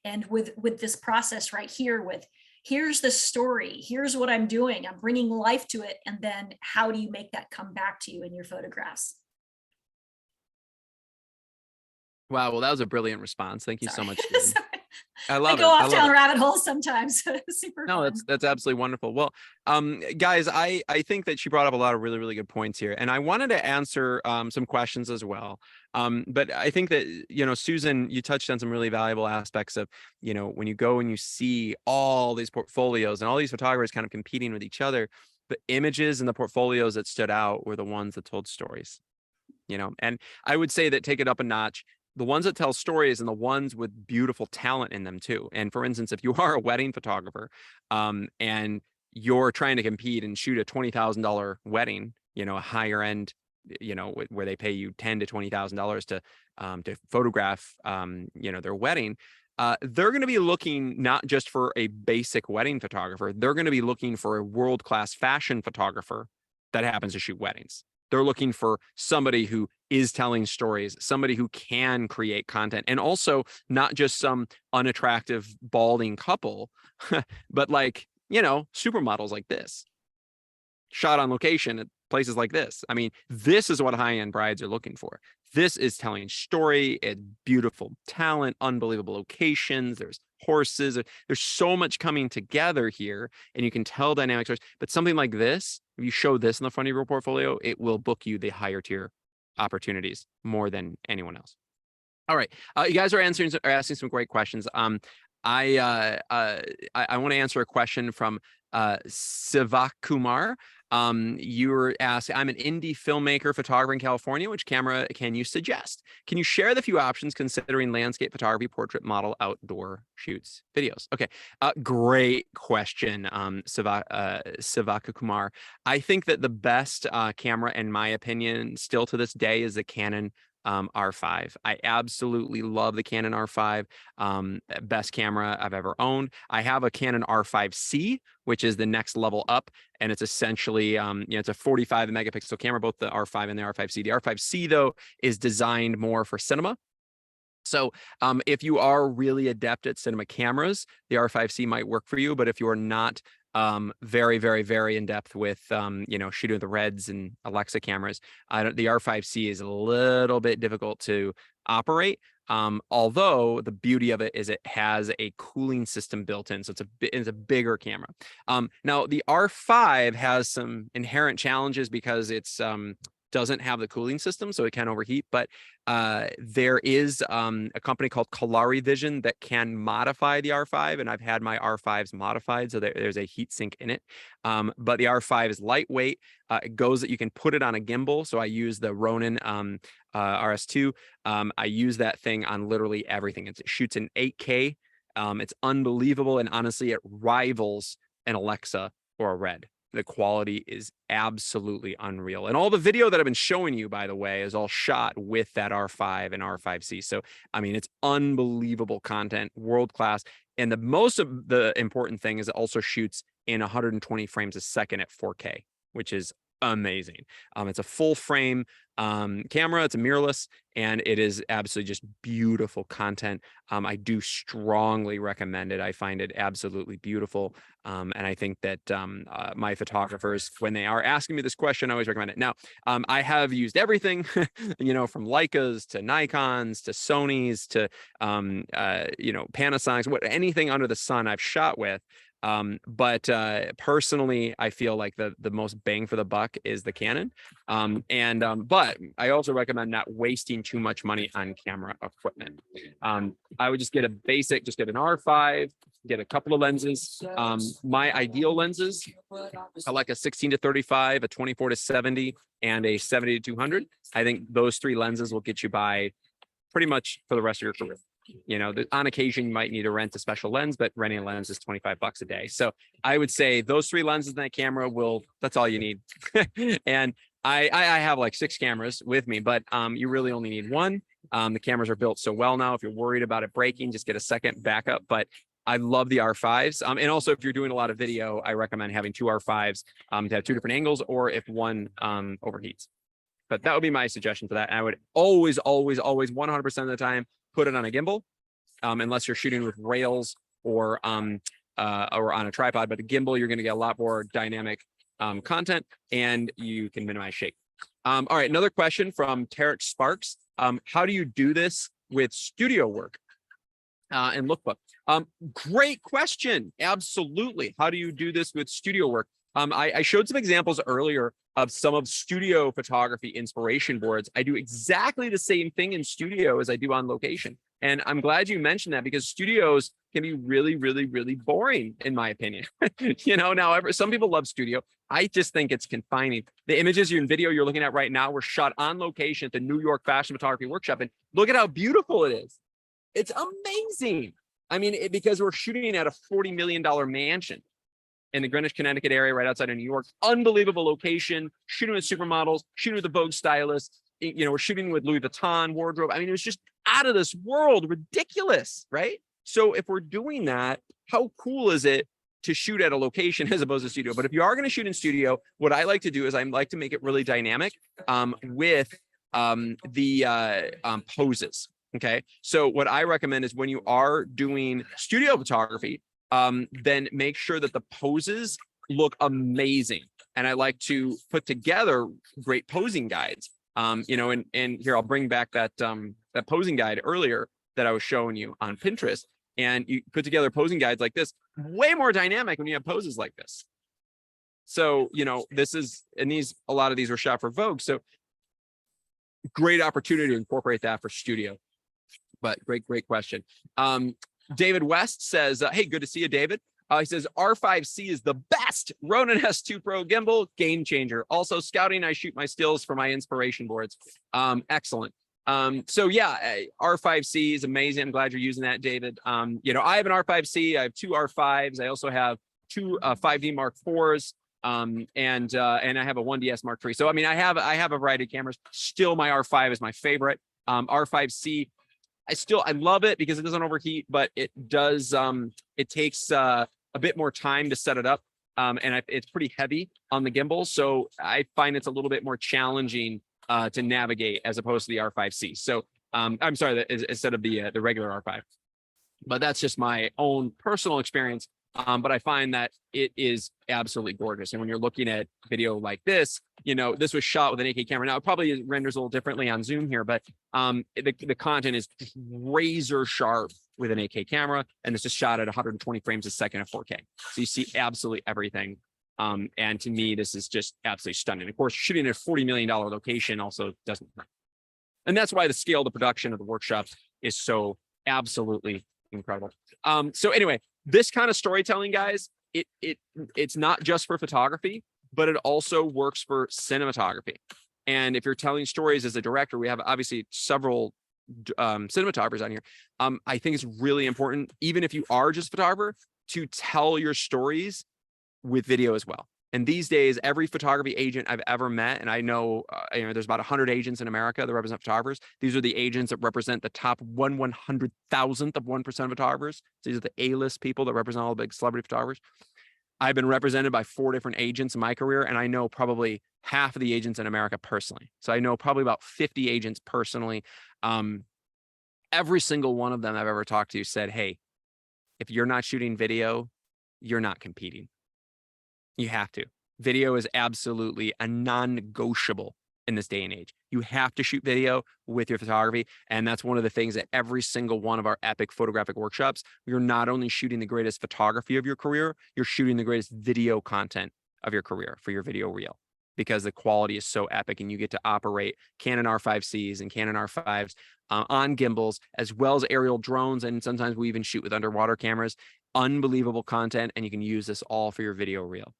and with this process right here with, here's the story, here's what I'm doing, I'm bringing life to it, and then how do you make that come back to you in your photographs? Wow, well, that was a brilliant response. Thank you so much, Julie. Sorry. I love I go it. off down rabbit holes sometimes. Super No, fun. that's absolutely wonderful. Well, guys, I think that she brought up a lot of really, really good points here, and I wanted to answer some questions as well. But I think that, Susan, you touched on some really valuable aspects of, when you go and you see all these portfolios and all these photographers kind of competing with each other, the images and the portfolios that stood out were the ones that told stories, and I would say that take it up a notch, the ones that tell stories and the ones with beautiful talent in them too. And for instance, if you are a wedding photographer, and you're trying to compete and shoot a $20,000 wedding, a higher end, where they pay you $10,000 to $20,000 to photograph, their wedding, they're going to be looking not just for a basic wedding photographer, they're going to be looking for a world-class fashion photographer that happens to shoot weddings. They're looking for somebody who is telling stories, somebody who can create content, and also not just some unattractive balding couple, but supermodels like this, shot on location at places like this. I mean, this is what high-end brides are looking for. This is telling story. It's beautiful talent, unbelievable locations. There's horses. There's so much coming together here, and you can tell dynamic stories. But something like this, if you show this in the front of your portfolio, it will book you the higher tier opportunities more than anyone else. All right, you guys are asking some great questions. I want to answer a question from Sivakumar. You were asked, I'm an indie filmmaker, photographer in California. Which camera can you suggest? Can you share the few options considering landscape photography, portrait, model, outdoor shoots, videos? Okay, great question, Sivaka Kumar. I think that the best camera, in my opinion, still to this day, is the Canon R5. I absolutely love the Canon R5. Best camera I've ever owned. I have a Canon R5C, which is the next level up, and it's essentially it's a 45 megapixel camera, both the R5 and the R5C. The R5C though is designed more for cinema. So if you are really adept at cinema cameras, the R5C might work for you. But if you are not very, very, very in depth with shooting with the Reds and Alexa cameras, the R5C is a little bit difficult to operate. Although the beauty of it is it has a cooling system built in, so it's a bigger camera. Now the R5 has some inherent challenges because it's doesn't have the cooling system, so it can overheat. But there is a company called Kalari Vision that can modify the R5, and I've had my R5s modified, so there's a heat sink in it. But the R5 is lightweight. It goes that you can put it on a gimbal. So I use the Ronin RS2. I use that thing on literally everything. It shoots in 8K. It's unbelievable, and honestly, it rivals an Alexa or a Red. the quality is absolutely unreal. And all the video that I've been showing you, by the way, is all shot with that R5 and R5C. So, I mean, it's unbelievable content, world class. And the most of the important thing is it also shoots in 120 frames a second at 4K, which is amazing. It's a full frame camera. It's a mirrorless, and it is absolutely just beautiful content. I do strongly recommend it. I find it absolutely beautiful. And I think that my photographers, when they are asking me this question, I always recommend it. Now, I have used everything, you know, from Leicas to Nikons to Sonys to, you know, Panasonics, anything under the sun I've shot with. But personally, I feel like the most bang for the buck is the Canon. But I also recommend not wasting too much money on camera equipment. I would just get a basic, just get an R5, get a couple of lenses. My ideal lenses, I like a 16-35, a 24-70, and a 70-200. I think those three lenses will get you by pretty much for the rest of your career. You know, on occasion, you might need to rent a special lens, but renting a lens is $25 a day. So I would say those three lenses in that camera that's all you need. And I have like 6 cameras with me, but you really only need one. The cameras are built so well now. If you're worried about it breaking, just get a second backup. But I love the R5s. And also, if you're doing a lot of video, I recommend having 2 R5s to have 2 different angles, or if one overheats. But that would be my suggestion for that. And I would always, 100% of the time, put it on a gimbal, unless you're shooting with rails or on a tripod. But a gimbal, you're going to get a lot more dynamic content, and you can minimize shake. All right, another question from Tarek Sparks. How do you do this with studio work and lookbook? Great question. Absolutely. How do you do this with studio work? I showed some examples earlier of some of studio photography inspiration boards. I do exactly the same thing in studio as I do on location. And I'm glad you mentioned that, because studios can be really, really, really boring, in my opinion. You know, now some people love studio. I just think it's confining. The images in video you're looking at right now were shot on location at the New York Fashion Photography Workshop. And look at how beautiful it is. It's amazing. I mean, because we're shooting at a $40 million mansion in the Greenwich, Connecticut area, right outside of New York. Unbelievable location, shooting with supermodels, shooting with the Vogue stylist. You know, we're shooting with Louis Vuitton wardrobe. I mean, it was just out of this world, ridiculous, right? So if we're doing that, how cool is it to shoot at a location as opposed to studio? But if you are going to shoot in studio, what I like to do is I like to make it really dynamic with the poses. Okay. So what I recommend is when you are doing studio photography, then make sure that the poses look amazing. And I like to put together great posing guides. You know, and here I'll bring back that posing guide earlier that I was showing you on Pinterest. And you put together posing guides like this, way more dynamic when you have poses like this. So, you know, a lot of these were shot for Vogue. So great opportunity to incorporate that for studio. But great question. David West says, hey, good to see you, David. He says, R5C is the best Ronin S2 Pro gimbal, game changer. Also, scouting, I shoot my stills for my inspiration boards. Excellent. So yeah, R5C is amazing. I'm glad you're using that, David. You know, I have an R5C. I have 2 R5s. I also have 2 5D Mark IVs. And I have a 1DS Mark III. So, I mean, I have a variety of cameras. Still, my R5 is my favorite. R5C, I love it because it doesn't overheat, but it does, it takes a bit more time to set it up. And it's pretty heavy on the gimbal. So I find it's a little bit more challenging to navigate as opposed to the R5C. So I'm sorry, instead of the regular R5. But that's just my own personal experience. But I find that it is absolutely gorgeous. And when you're looking at video like this, you know, this was shot with an 8K camera. Now, it probably renders a little differently on Zoom here, but the content is razor sharp with an 8K camera. And it's just shot at 120 frames a second at 4K. So you see absolutely everything. And to me, this is just absolutely stunning. Of course, shooting at a $40 million location also doesn't hurt. And that's why the scale of the production of the workshop is so absolutely incredible. So anyway, this kind of storytelling, guys, it's not just for photography, but it also works for cinematography. And if you're telling stories as a director, we have obviously several cinematographers on here. I think it's really important, even if you are just a photographer, to tell your stories with video as well. And these days, every photography agent I've ever met, and I know, there's about 100 agents in America that represent photographers. These are the agents that represent the top 1/100,000th of 1% of photographers. These are the A-list people that represent all the big celebrity photographers. I've been represented by 4 different agents in my career, and I know probably half of the agents in America personally. So I know probably about 50 agents personally. Every single one of them I've ever talked to said, hey, if you're not shooting video, you're not competing. You have to. Video is absolutely a non-negotiable in this day and age. You have to shoot video with your photography. And that's one of the things that every single one of our epic photographic workshops, you're not only shooting the greatest photography of your career, you're shooting the greatest video content of your career for your video reel, because the quality is so epic, and you get to operate Canon R5Cs and Canon R5s on gimbals, as well as aerial drones. And sometimes we even shoot with underwater cameras. Unbelievable content. And you can use this all for your video reel.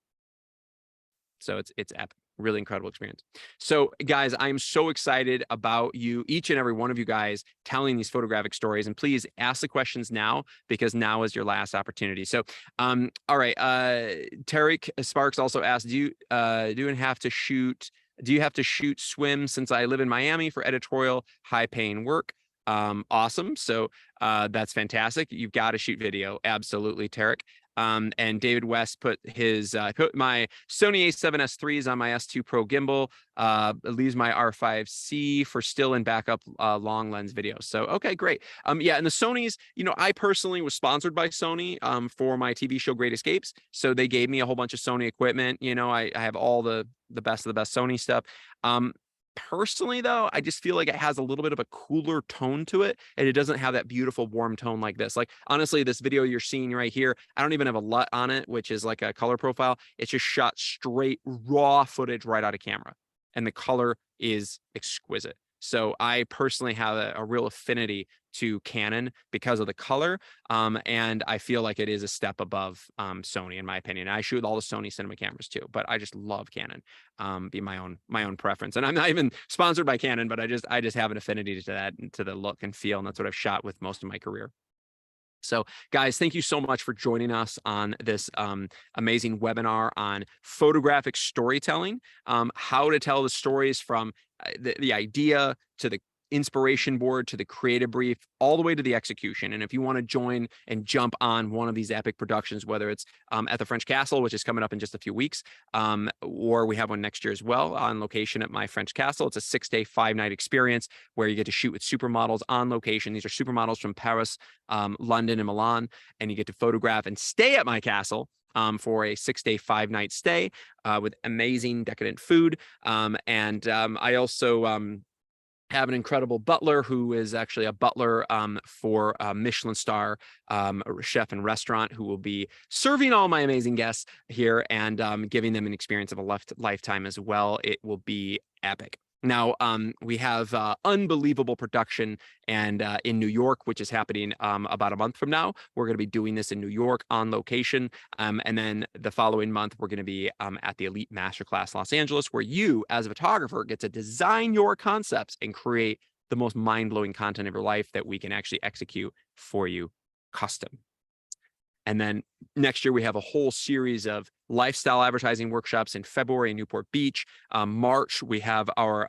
So it's epic, really incredible experience. So guys, I'm so excited about you, each and every one of you guys, telling these photographic stories. And please ask the questions now, because now is your last opportunity. So, all right. Tarek Sparks also asked, do you have to shoot swim, since I live in Miami for editorial high paying work? Awesome. So that's fantastic. You've got to shoot video. Absolutely, Tarek. And David West put my Sony A7S IIIs on my S2 Pro gimbal, leaves my R5C for still and backup long lens videos. So, okay, great. Yeah, and the Sonys, I personally was sponsored by Sony for my TV show Great Escapes. So they gave me a whole bunch of Sony equipment. I have all the best of the best Sony stuff. Personally, though, I just feel like it has a little bit of a cooler tone to it, and it doesn't have that beautiful warm tone like this. Like, honestly, this video you're seeing right here, I don't even have a LUT on it, which is like a color profile. It's just shot straight raw footage right out of camera, and the color is exquisite. So I personally have a real affinity to Canon because of the color, and I feel like it is a step above Sony, in my opinion. I shoot all the Sony cinema cameras too, but I just love Canon, be my own preference. And I'm not even sponsored by Canon, but I just have an affinity to that, to the look and feel, and that's what I've shot with most of my career. So guys, thank you so much for joining us on this amazing webinar on photographic storytelling, how to tell the stories from the idea to the inspiration board to the creative brief, all the way to the execution. And if you want to join and jump on one of these epic productions, whether it's at the French Castle, which is coming up in just a few weeks, or we have one next year as well on location at my French Castle. It's a 6-day, 5-night experience where you get to shoot with supermodels on location. These are supermodels from Paris, London, and Milan, and you get to photograph and stay at my castle for a 6-day, 5-night stay with amazing decadent food. I also have an incredible butler who is actually a butler for a Michelin star chef and restaurant, who will be serving all my amazing guests here and giving them an experience of a lifetime as well. It will be epic. Now, we have unbelievable production and in New York, which is happening about a month from now. We're going to be doing this in New York on location. And then the following month, we're going to be at the Elite Masterclass Los Angeles, where you, as a photographer, get to design your concepts and create the most mind-blowing content of your life that we can actually execute for you custom. And then next year, we have a whole series of lifestyle advertising workshops in February in Newport Beach. March, we have our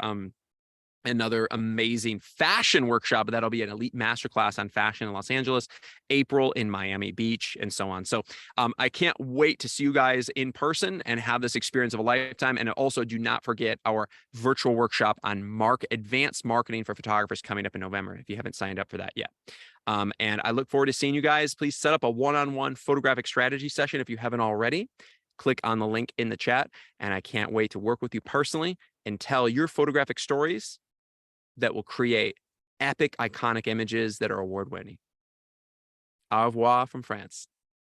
another amazing fashion workshop. That'll be an elite masterclass on fashion in Los Angeles. April in Miami Beach, and so on. So I can't wait to see you guys in person and have this experience of a lifetime. And also, do not forget our virtual workshop on advanced marketing for photographers coming up in November, if you haven't signed up for that yet. And I look forward to seeing you guys. Please set up a one-on-one photographic strategy session if you haven't already. Click on the link in the chat, and I can't wait to work with you personally and tell your photographic stories that will create epic, iconic images that are award-winning. Au revoir from France.